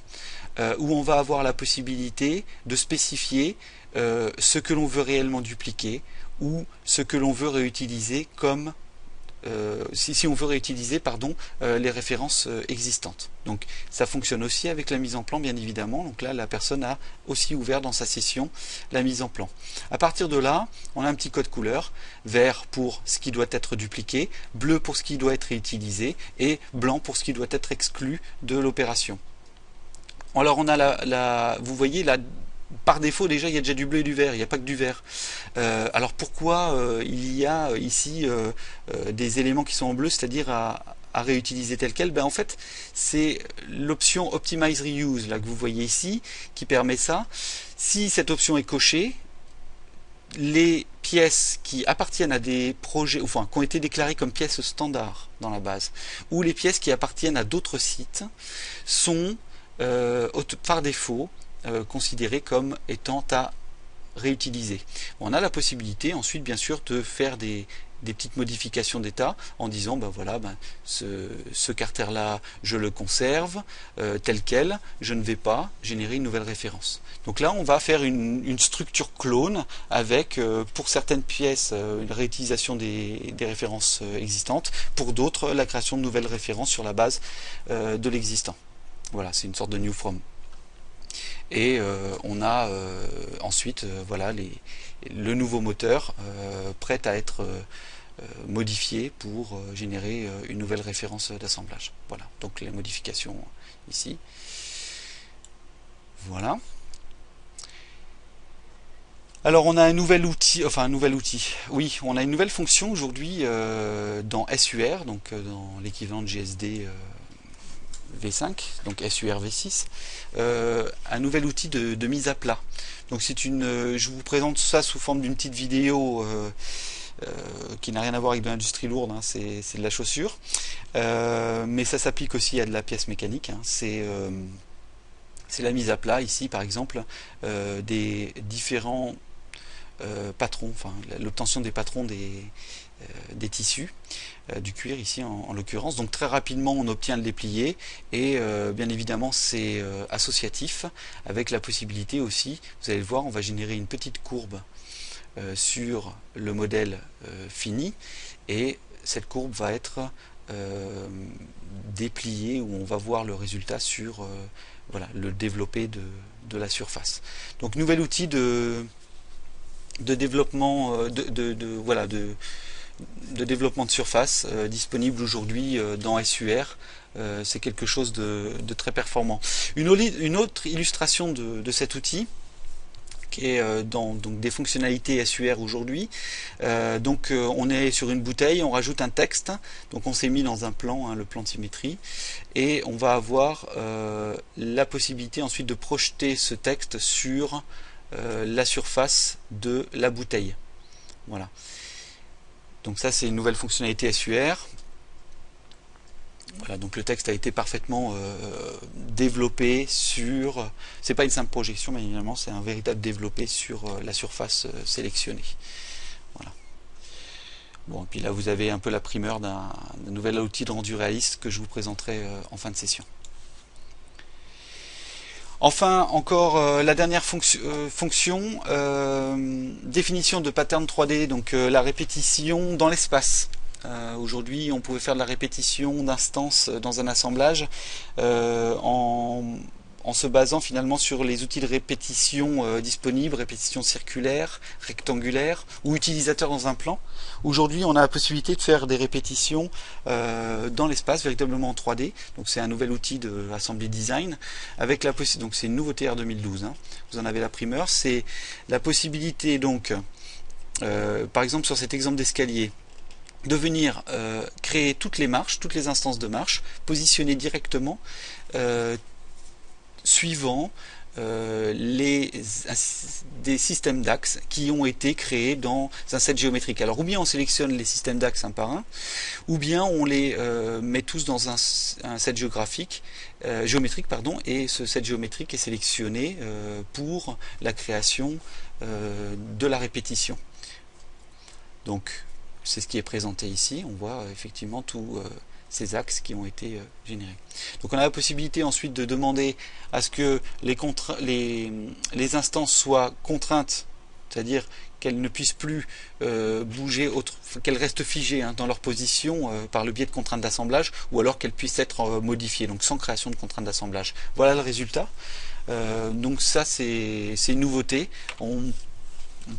où on va avoir la possibilité de spécifier ce que l'on veut réellement dupliquer ou ce que l'on veut réutiliser comme si on veut réutiliser les références existantes. Donc ça fonctionne aussi avec la mise en plan bien évidemment. Donc là la personne a aussi ouvert dans sa session la mise en plan. À partir de là on a un petit code couleur, vert pour ce qui doit être dupliqué, bleu pour ce qui doit être réutilisé et blanc pour ce qui doit être exclu de l'opération. Alors on a vous voyez là, par défaut déjà il y a déjà du bleu et du vert, il n'y a pas que du vert. Alors pourquoi il y a ici des éléments qui sont en bleu, c'est-à-dire à réutiliser tel quel? En fait c'est l'option Optimize Reuse là que vous voyez ici qui permet ça. Si cette option est cochée, les pièces qui appartiennent à des projets, enfin qui ont été déclarées comme pièces standards dans la base, ou les pièces qui appartiennent à d'autres sites sont par défaut considéré comme étant à réutiliser. On a la possibilité ensuite bien sûr de faire des petites modifications d'état en disant voilà ce carter là je le conserve tel quel, je ne vais pas générer une nouvelle référence. Donc là on va faire une structure clone avec pour certaines pièces une réutilisation des références existantes, pour d'autres la création de nouvelles références sur la base de l'existant. Voilà, c'est une sorte de new from. Et on a ensuite voilà le nouveau moteur prêt à être modifié pour générer une nouvelle référence d'assemblage. Voilà, donc les modifications ici. Voilà. Alors on a un nouvel outil, oui, on a une nouvelle fonction aujourd'hui dans SUR, donc dans l'équivalent de GSD V5, donc SUR V6, un nouvel outil de mise à plat. Donc je vous présente ça sous forme d'une petite vidéo qui n'a rien à voir avec de l'industrie lourde, hein, c'est de la chaussure, mais ça s'applique aussi à de la pièce mécanique, hein, c'est la mise à plat ici par exemple des différents patrons, enfin l'obtention des patrons des tissus, du cuir ici en l'occurrence. Donc très rapidement on obtient le déplié et bien évidemment c'est associatif avec la possibilité aussi, vous allez le voir, on va générer une petite courbe sur le modèle fini et cette courbe va être dépliée où on va voir le résultat sur voilà, le développé de la surface. Donc nouvel outil de développement de développement de surface disponible aujourd'hui dans SUR. C'est quelque chose de très performant. Une autre illustration de cet outil qui est dans donc des fonctionnalités SUR aujourd'hui. On est sur une bouteille, on rajoute un texte, donc on s'est mis dans un plan, hein, le plan de symétrie, et on va avoir la possibilité ensuite de projeter ce texte sur la surface de la bouteille. Voilà. Donc ça c'est une nouvelle fonctionnalité SUR. Voilà, donc le texte a été parfaitement développé sur... C'est pas une simple projection, mais évidemment c'est un véritable développé sur la surface sélectionnée. Voilà. Bon, et puis là vous avez un peu la primeur d'un nouvel outil de rendu réaliste que je vous présenterai en fin de session. Enfin, encore la dernière fonction, définition de pattern 3D, donc la répétition dans l'espace. Aujourd'hui, on pouvait faire de la répétition d'instances dans un assemblage en se basant finalement sur les outils de répétition disponibles, répétition circulaire, rectangulaire ou utilisateur dans un plan. Aujourd'hui, on a la possibilité de faire des répétitions dans l'espace, véritablement en 3D. Donc c'est un nouvel outil de Assembly Design avec la possibilité. Donc c'est une nouveauté R 2012. Hein. Vous en avez la primeur. C'est la possibilité donc, par exemple sur cet exemple d'escalier, de venir créer toutes les marches, toutes les instances de marche, positionner directement suivant des systèmes d'axes qui ont été créés dans un set géométrique. Alors ou bien on sélectionne les systèmes d'axes un par un, ou bien on les met tous dans un set géométrique, et ce set géométrique est sélectionné pour la création de la répétition. Donc c'est ce qui est présenté ici, on voit effectivement tous ces axes qui ont été générés. Donc on a la possibilité ensuite de demander à ce que les instances soient contraintes, c'est-à-dire qu'elles ne puissent plus bouger, qu'elles restent figées hein, dans leur position par le biais de contraintes d'assemblage, ou alors qu'elles puissent être modifiées, donc sans création de contraintes d'assemblage. Voilà le résultat. Donc ça c'est une nouveauté. On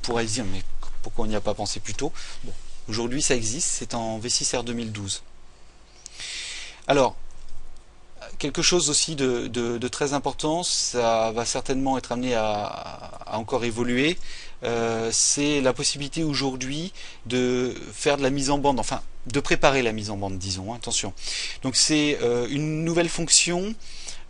pourrait se dire mais pourquoi on n'y a pas pensé plus tôt? Bon. Aujourd'hui ça existe, c'est en V6 R 2012. Alors, quelque chose aussi de très important, ça va certainement être amené à encore évoluer, c'est la possibilité aujourd'hui de faire de la mise en bande, enfin de préparer la mise en bande, disons, hein, attention. Donc c'est une nouvelle fonction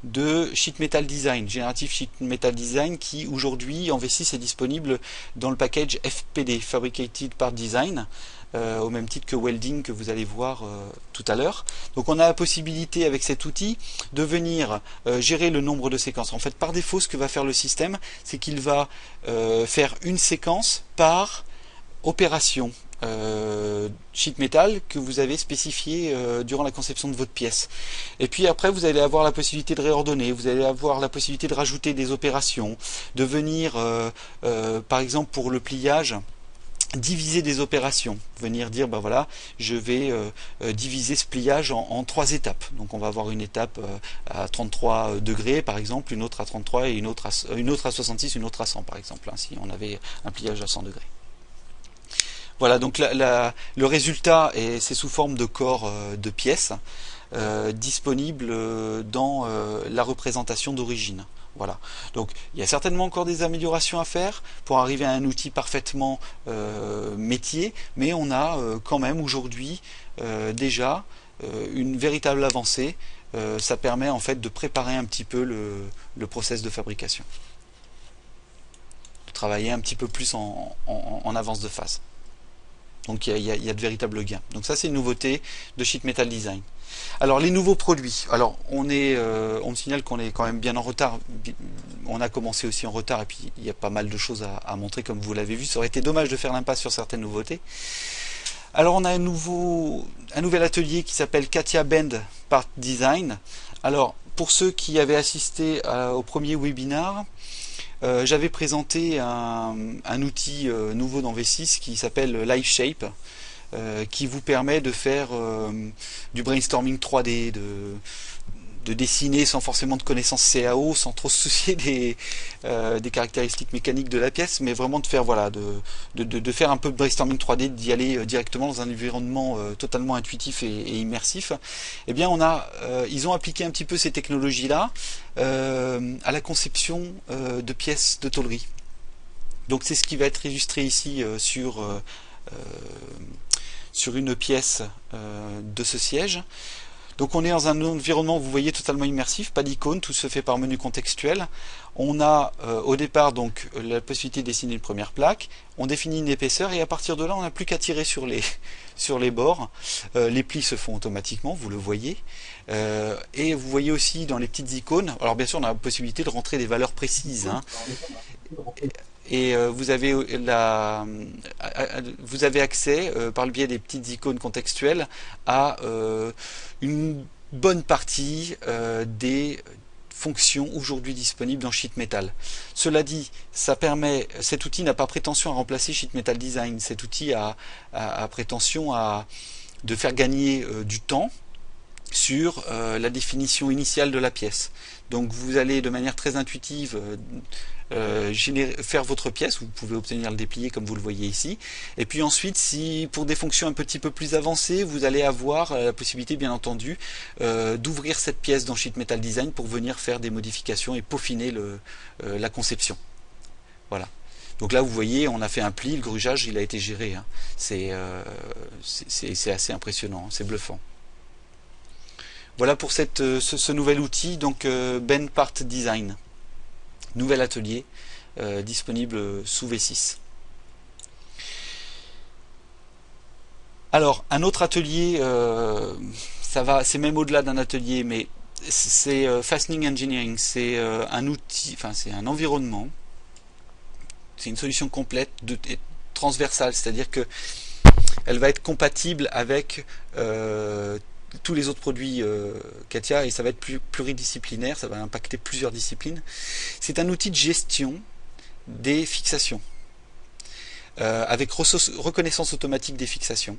de Sheet Metal Design, Generative Sheet Metal Design, qui aujourd'hui en V6 est disponible dans le package FPD, Fabricated Part Design, au même titre que Welding que vous allez voir tout à l'heure. Donc on a la possibilité avec cet outil de venir gérer le nombre de séquences. En fait par défaut ce que va faire le système, c'est qu'il va faire une séquence par opération sheet metal que vous avez spécifié durant la conception de votre pièce. Et puis après vous allez avoir la possibilité de réordonner, vous allez avoir la possibilité de rajouter des opérations, de venir par exemple pour le pliage diviser des opérations, venir dire ben voilà je vais diviser ce pliage en 3 étapes. Donc on va avoir une étape à 33 degrés par exemple, une autre à 33 et une autre à 66, une autre à 100 par exemple, hein, si on avait un pliage à 100 degrés. Voilà, donc le résultat c'est sous forme de corps de pièces disponible dans la représentation d'origine. Voilà. Donc il y a certainement encore des améliorations à faire pour arriver à un outil parfaitement métier, mais on a quand même aujourd'hui déjà une véritable avancée. Ça permet en fait de préparer un petit peu le process de fabrication, de travailler un petit peu plus en avance de phase. Donc il y a de véritables gains. Donc ça c'est une nouveauté de Sheet Metal Design. Alors les nouveaux produits. Alors on me signale qu'on est quand même bien en retard. On a commencé aussi en retard et puis il y a pas mal de choses à montrer comme vous l'avez vu. Ça aurait été dommage de faire l'impasse sur certaines nouveautés. Alors on a un nouvel atelier qui s'appelle Katia Bend Part Design. Alors pour ceux qui avaient assisté au premier webinar, j'avais présenté un outil nouveau dans V6 qui s'appelle LiveShape, qui vous permet de faire du brainstorming 3D, de dessiner sans forcément de connaissances CAO, sans trop se soucier des caractéristiques mécaniques de la pièce, mais vraiment de faire voilà, de faire un peu de brainstorming 3D, d'y aller directement dans un environnement totalement intuitif et immersif. Eh bien ils ont appliqué un petit peu ces technologies-là à la conception de pièces de tôlerie. Donc c'est ce qui va être illustré ici sur une pièce de ce siège. Donc on est dans un environnement, vous voyez, totalement immersif, pas d'icône, tout se fait par menu contextuel. On a au départ donc la possibilité de dessiner une première plaque, on définit une épaisseur et à partir de là on n'a plus qu'à tirer sur les bords. Les plis se font automatiquement, vous le voyez. Et vous voyez aussi dans les petites icônes, alors bien sûr on a la possibilité de rentrer des valeurs précises, hein. Et vous avez accès par le biais des petites icônes contextuelles à une bonne partie des fonctions aujourd'hui disponibles dans Sheet Metal. Cela dit, cet outil n'a pas prétention à remplacer Sheet Metal Design. Cet outil a prétention de faire gagner du temps sur la définition initiale de la pièce. Donc vous allez de manière très intuitive faire votre pièce, vous pouvez obtenir le déplié comme vous le voyez ici, et puis ensuite si pour des fonctions un petit peu plus avancées vous allez avoir la possibilité bien entendu d'ouvrir cette pièce dans Sheet Metal Design pour venir faire des modifications et peaufiner la conception. Voilà. Donc là vous voyez on a fait un pli, le grugeage il a été géré, hein. C'est assez impressionnant, hein. C'est bluffant. Voilà pour ce nouvel outil, donc Ben Part Design. Nouvel atelier disponible sous V6. Alors, un autre atelier, c'est même au-delà d'un atelier, mais c'est Fastening Engineering. C'est un outil, enfin c'est un environnement, c'est une solution complète, transversale, c'est-à-dire que elle va être compatible avec tous les autres produits Katia et ça va être plus pluridisciplinaire, ça va impacter plusieurs disciplines. C'est un outil de gestion des fixations avec reconnaissance automatique des fixations,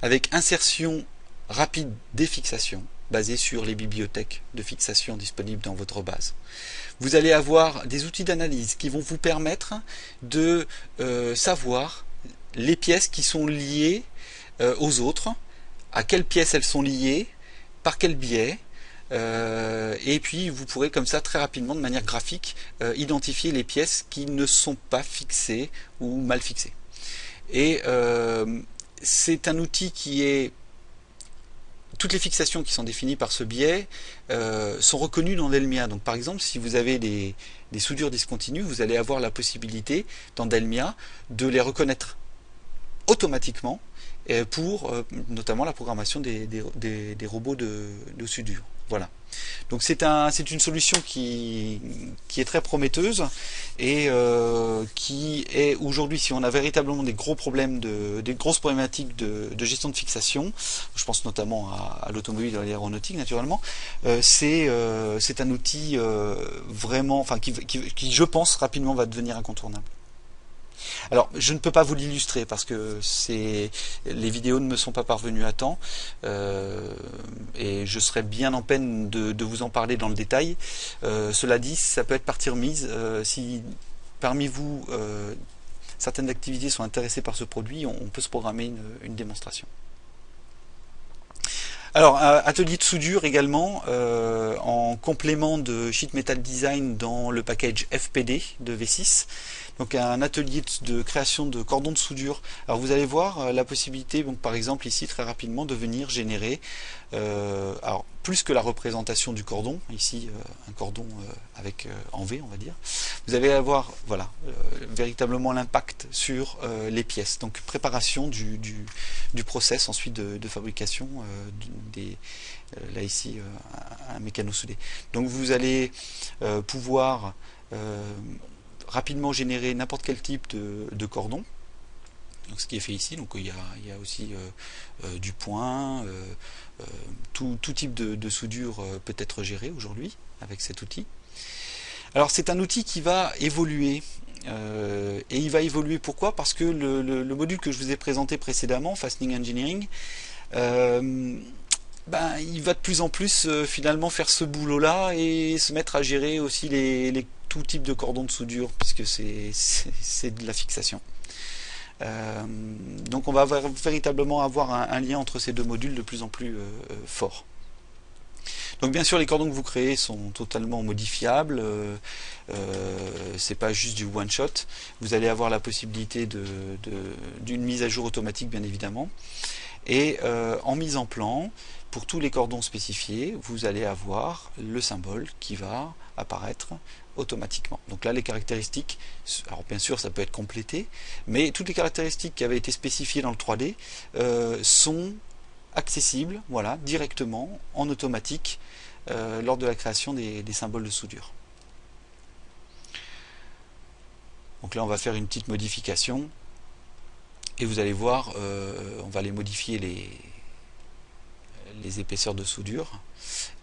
avec insertion rapide des fixations basée sur les bibliothèques de fixation disponibles dans votre base. Vous allez avoir des outils d'analyse qui vont vous permettre de savoir les pièces qui sont liées aux autres, à quelles pièces elles sont liées, par quel biais, et puis vous pourrez comme ça très rapidement, de manière graphique, identifier les pièces qui ne sont pas fixées ou mal fixées. Et c'est un outil qui est... Toutes les fixations qui sont définies par ce biais sont reconnues dans Delmia. Donc par exemple, si vous avez des soudures discontinues, vous allez avoir la possibilité dans Delmia de les reconnaître automatiquement pour notamment la programmation des robots de soudure. Voilà. Donc c'est une solution qui est très prometteuse et qui est aujourd'hui, si on a véritablement des gros problèmes, des grosses problématiques de gestion de fixation, je pense notamment à l'automobile et à l'aéronautique naturellement, c'est un outil vraiment, enfin qui je pense rapidement va devenir incontournable. Alors, je ne peux pas vous l'illustrer parce que les vidéos ne me sont pas parvenues à temps et je serais bien en peine de vous en parler dans le détail. Cela dit, ça peut être partie remise. Si parmi vous, certaines activités sont intéressées par ce produit, on peut se programmer une démonstration. Alors, atelier de soudure également, en complément de Sheet Metal Design dans le package FPD de V6. Donc un atelier de création de cordons de soudure. Alors vous allez voir la possibilité, donc par exemple ici très rapidement, de venir générer, alors plus que la représentation du cordon, ici un cordon avec en V on va dire, vous allez avoir voilà véritablement l'impact sur les pièces. Donc préparation du process ensuite de fabrication là ici un mécano soudé. Donc vous allez pouvoir rapidement générer n'importe quel type de cordon, donc ce qui est fait ici. Donc il y a aussi du point, tout type de soudure peut être géré aujourd'hui avec cet outil. Alors c'est un outil qui va évoluer, et il va évoluer pourquoi? Parce que le module que je vous ai présenté précédemment, Fastening Engineering, il va de plus en plus finalement faire ce boulot là et se mettre à gérer aussi tout type de cordons de soudure, puisque c'est de la fixation. Donc on va véritablement avoir un lien entre ces deux modules de plus en plus fort. Donc bien sûr les cordons que vous créez sont totalement modifiables, c'est pas juste du one shot, vous allez avoir la possibilité d'une mise à jour automatique bien évidemment, et en mise en plan, pour tous les cordons spécifiés, vous allez avoir le symbole qui va apparaître automatiquement. Donc là les caractéristiques, alors bien sûr ça peut être complété, mais toutes les caractéristiques qui avaient été spécifiées dans le 3D sont accessibles voilà, directement en automatique lors de la création des symboles de soudure. Donc là on va faire une petite modification et vous allez voir, on va aller modifier les épaisseurs de soudure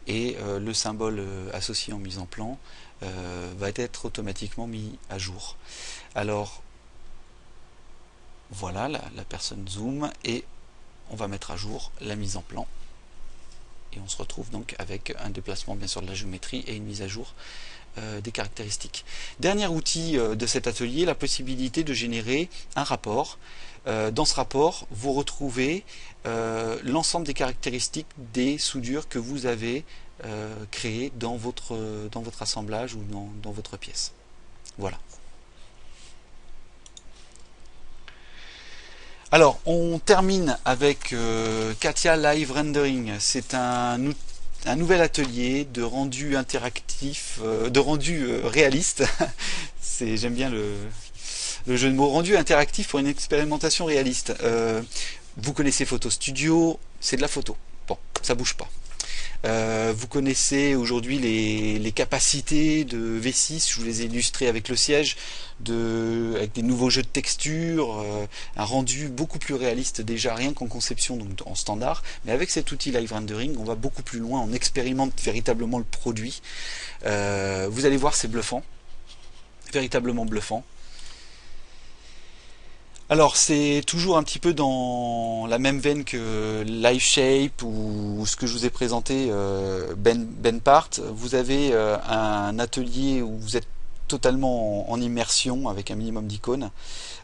et le symbole associé en mise en plan va être automatiquement mis à jour. Alors voilà, la personne zoom et on va mettre à jour la mise en plan et on se retrouve donc avec un déplacement bien sûr de la géométrie et une mise à jour des caractéristiques. Dernier outil de cet atelier, la possibilité de générer un rapport. Dans ce rapport, vous retrouvez l'ensemble des caractéristiques des soudures que vous avez créées dans votre assemblage ou dans votre pièce. Voilà. Alors, on termine avec Katia Live Rendering. C'est un nouvel atelier de rendu interactif, de rendu réaliste. J'aime bien le jeu de mots, rendu interactif pour une expérimentation réaliste. Vous connaissez Photo Studio, c'est de la photo. Bon, ça bouge pas. Vous connaissez aujourd'hui les capacités de V6, je vous les ai illustrées avec le siège, avec des nouveaux jeux de textures, un rendu beaucoup plus réaliste déjà, rien qu'en conception, donc en standard, mais avec cet outil Live Rendering, on va beaucoup plus loin, on expérimente véritablement le produit. Vous allez voir, c'est bluffant, véritablement bluffant. Alors c'est toujours un petit peu dans la même veine que Live Shape ou ce que je vous ai présenté BenPart. Vous avez un atelier où vous êtes totalement en immersion avec un minimum d'icônes.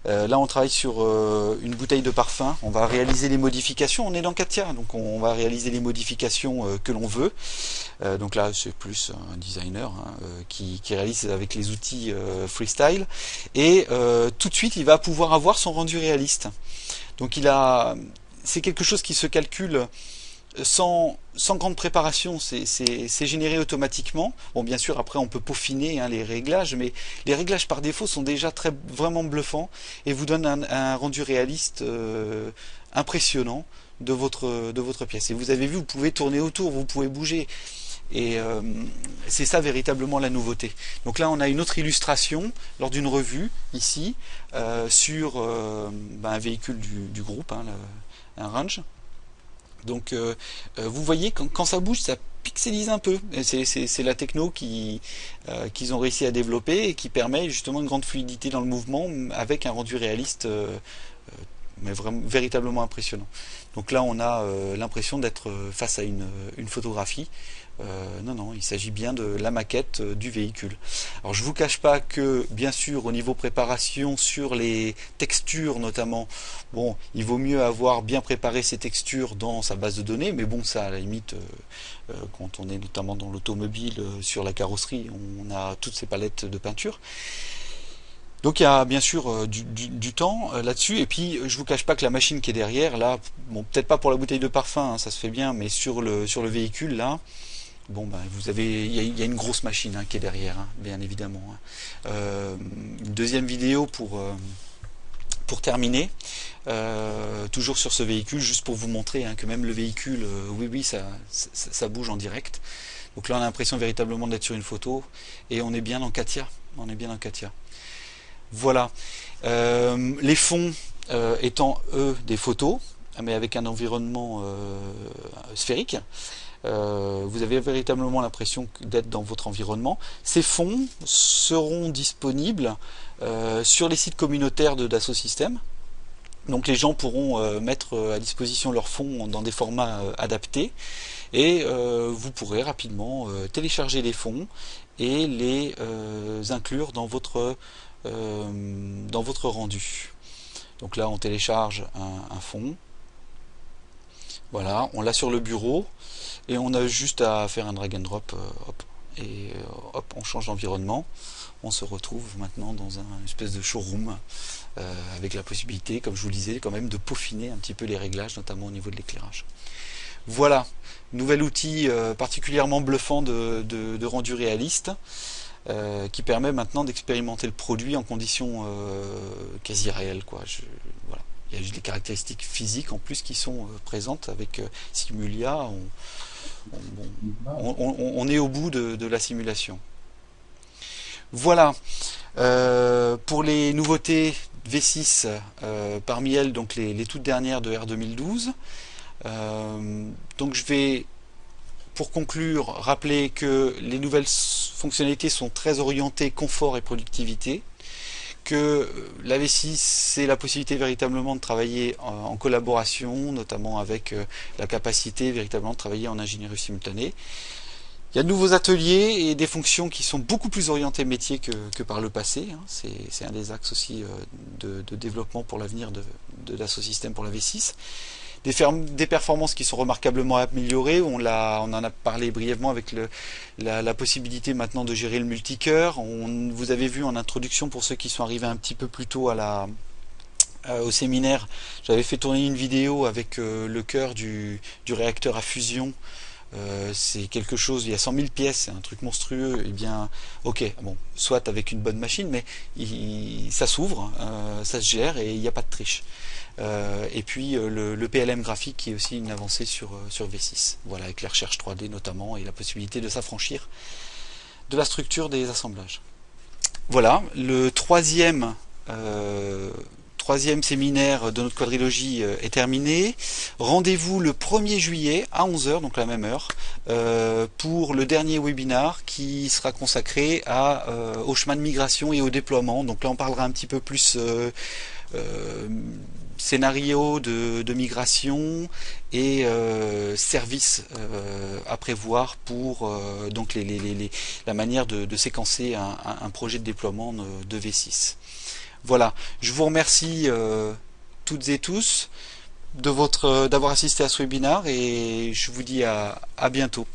Là on travaille sur une bouteille de parfum, on va réaliser les modifications, on est dans Katia, donc on va réaliser les modifications que l'on veut. Donc là c'est plus un designer qui réalise avec les outils freestyle, et tout de suite il va pouvoir avoir son rendu réaliste. Donc c'est quelque chose qui se calcule sans grande préparation, c'est généré automatiquement. Bon, bien sûr, après on peut peaufiner les réglages, mais les réglages par défaut sont déjà vraiment bluffants et vous donnent un rendu réaliste impressionnant de votre pièce. Et vous avez vu, vous pouvez tourner autour, vous pouvez bouger. Et c'est ça véritablement la nouveauté. Donc là on a une autre illustration lors d'une revue ici sur un véhicule du groupe, un Range. Donc vous voyez quand ça bouge, ça pixelise un peu. C'est la techno qu'ils ont réussi à développer et qui permet justement une grande fluidité dans le mouvement avec un rendu réaliste mais vraiment véritablement impressionnant. Donc là on a l'impression d'être face à une photographie Non, non, il s'agit bien de la maquette du véhicule. Alors je vous cache pas que, bien sûr, au niveau préparation sur les textures notamment, bon, il vaut mieux avoir bien préparé ces textures dans sa base de données, mais bon, ça à la limite, quand on est notamment dans l'automobile, sur la carrosserie, on a toutes ces palettes de peinture. Donc il y a bien sûr du temps là-dessus, et puis je vous cache pas que la machine qui est derrière, là, bon, peut-être pas pour la bouteille de parfum, hein, ça se fait bien, mais sur le véhicule là, bon ben vous avez, il y a une grosse machine hein, qui est derrière, hein, bien évidemment. Hein. Une deuxième vidéo pour terminer, toujours sur ce véhicule, juste pour vous montrer hein, que même le véhicule, oui, ça bouge en direct. Donc là on a l'impression véritablement d'être sur une photo, et on est bien en Katia. On est bien en Katia. Voilà. Les fonds étant eux des photos, mais avec un environnement sphérique. Vous avez véritablement l'impression d'être dans votre environnement. Ces fonds seront disponibles sur les sites communautaires de Dassault Systèmes. Donc les gens pourront mettre à disposition leurs fonds dans des formats adaptés, et vous pourrez rapidement télécharger les fonds et les inclure dans votre rendu. Donc là on télécharge un fond, voilà, on l'a sur le bureau, et on a juste à faire un drag and drop, hop, et hop, on change d'environnement. On se retrouve maintenant dans une espèce de showroom avec la possibilité, comme je vous le disais, quand même de peaufiner un petit peu les réglages, notamment au niveau de l'éclairage. Voilà, nouvel outil particulièrement bluffant de rendu réaliste, qui permet maintenant d'expérimenter le produit en conditions quasi réelles, quoi. Voilà. Il y a juste des caractéristiques physiques en plus qui sont présentes avec Simulia. On est au bout de la simulation. Voilà. Pour les nouveautés V6, parmi elles donc les toutes dernières de R2012. Donc je vais, pour conclure, rappeler que les nouvelles fonctionnalités sont très orientées confort et productivité, que la V6 c'est la possibilité véritablement de travailler en collaboration, notamment avec la capacité véritablement de travailler en ingénierie simultanée. Il y a de nouveaux ateliers et des fonctions qui sont beaucoup plus orientées métier que par le passé. C'est un des axes aussi de développement pour l'avenir de Dassault Systèmes pour la V6. Des performances qui sont remarquablement améliorées. On en a parlé brièvement avec la possibilité maintenant de gérer le multicœur. Vous avez vu en introduction, pour ceux qui sont arrivés un petit peu plus tôt au séminaire, j'avais fait tourner une vidéo avec le cœur du réacteur à fusion. C'est quelque chose, il y a 100 000 pièces, c'est un truc monstrueux. Et bien, ok, bon, soit avec une bonne machine, mais ça s'ouvre, ça se gère et il n'y a pas de triche. Et puis le PLM graphique qui est aussi une avancée sur V6, voilà, avec la recherche 3D notamment et la possibilité de s'affranchir de la structure des assemblages. Voilà, le troisième séminaire de notre quadrilogie est terminé. Rendez-vous le 1er juillet à 11 h, donc la même heure, pour le dernier webinar qui sera consacré au chemin de migration et au déploiement. Donc là on parlera un petit peu plus scénario de migration et services à prévoir pour donc la manière de séquencer un projet de déploiement de V6. Voilà, je vous remercie toutes et tous d'avoir assisté à ce webinaire, et je vous dis à bientôt.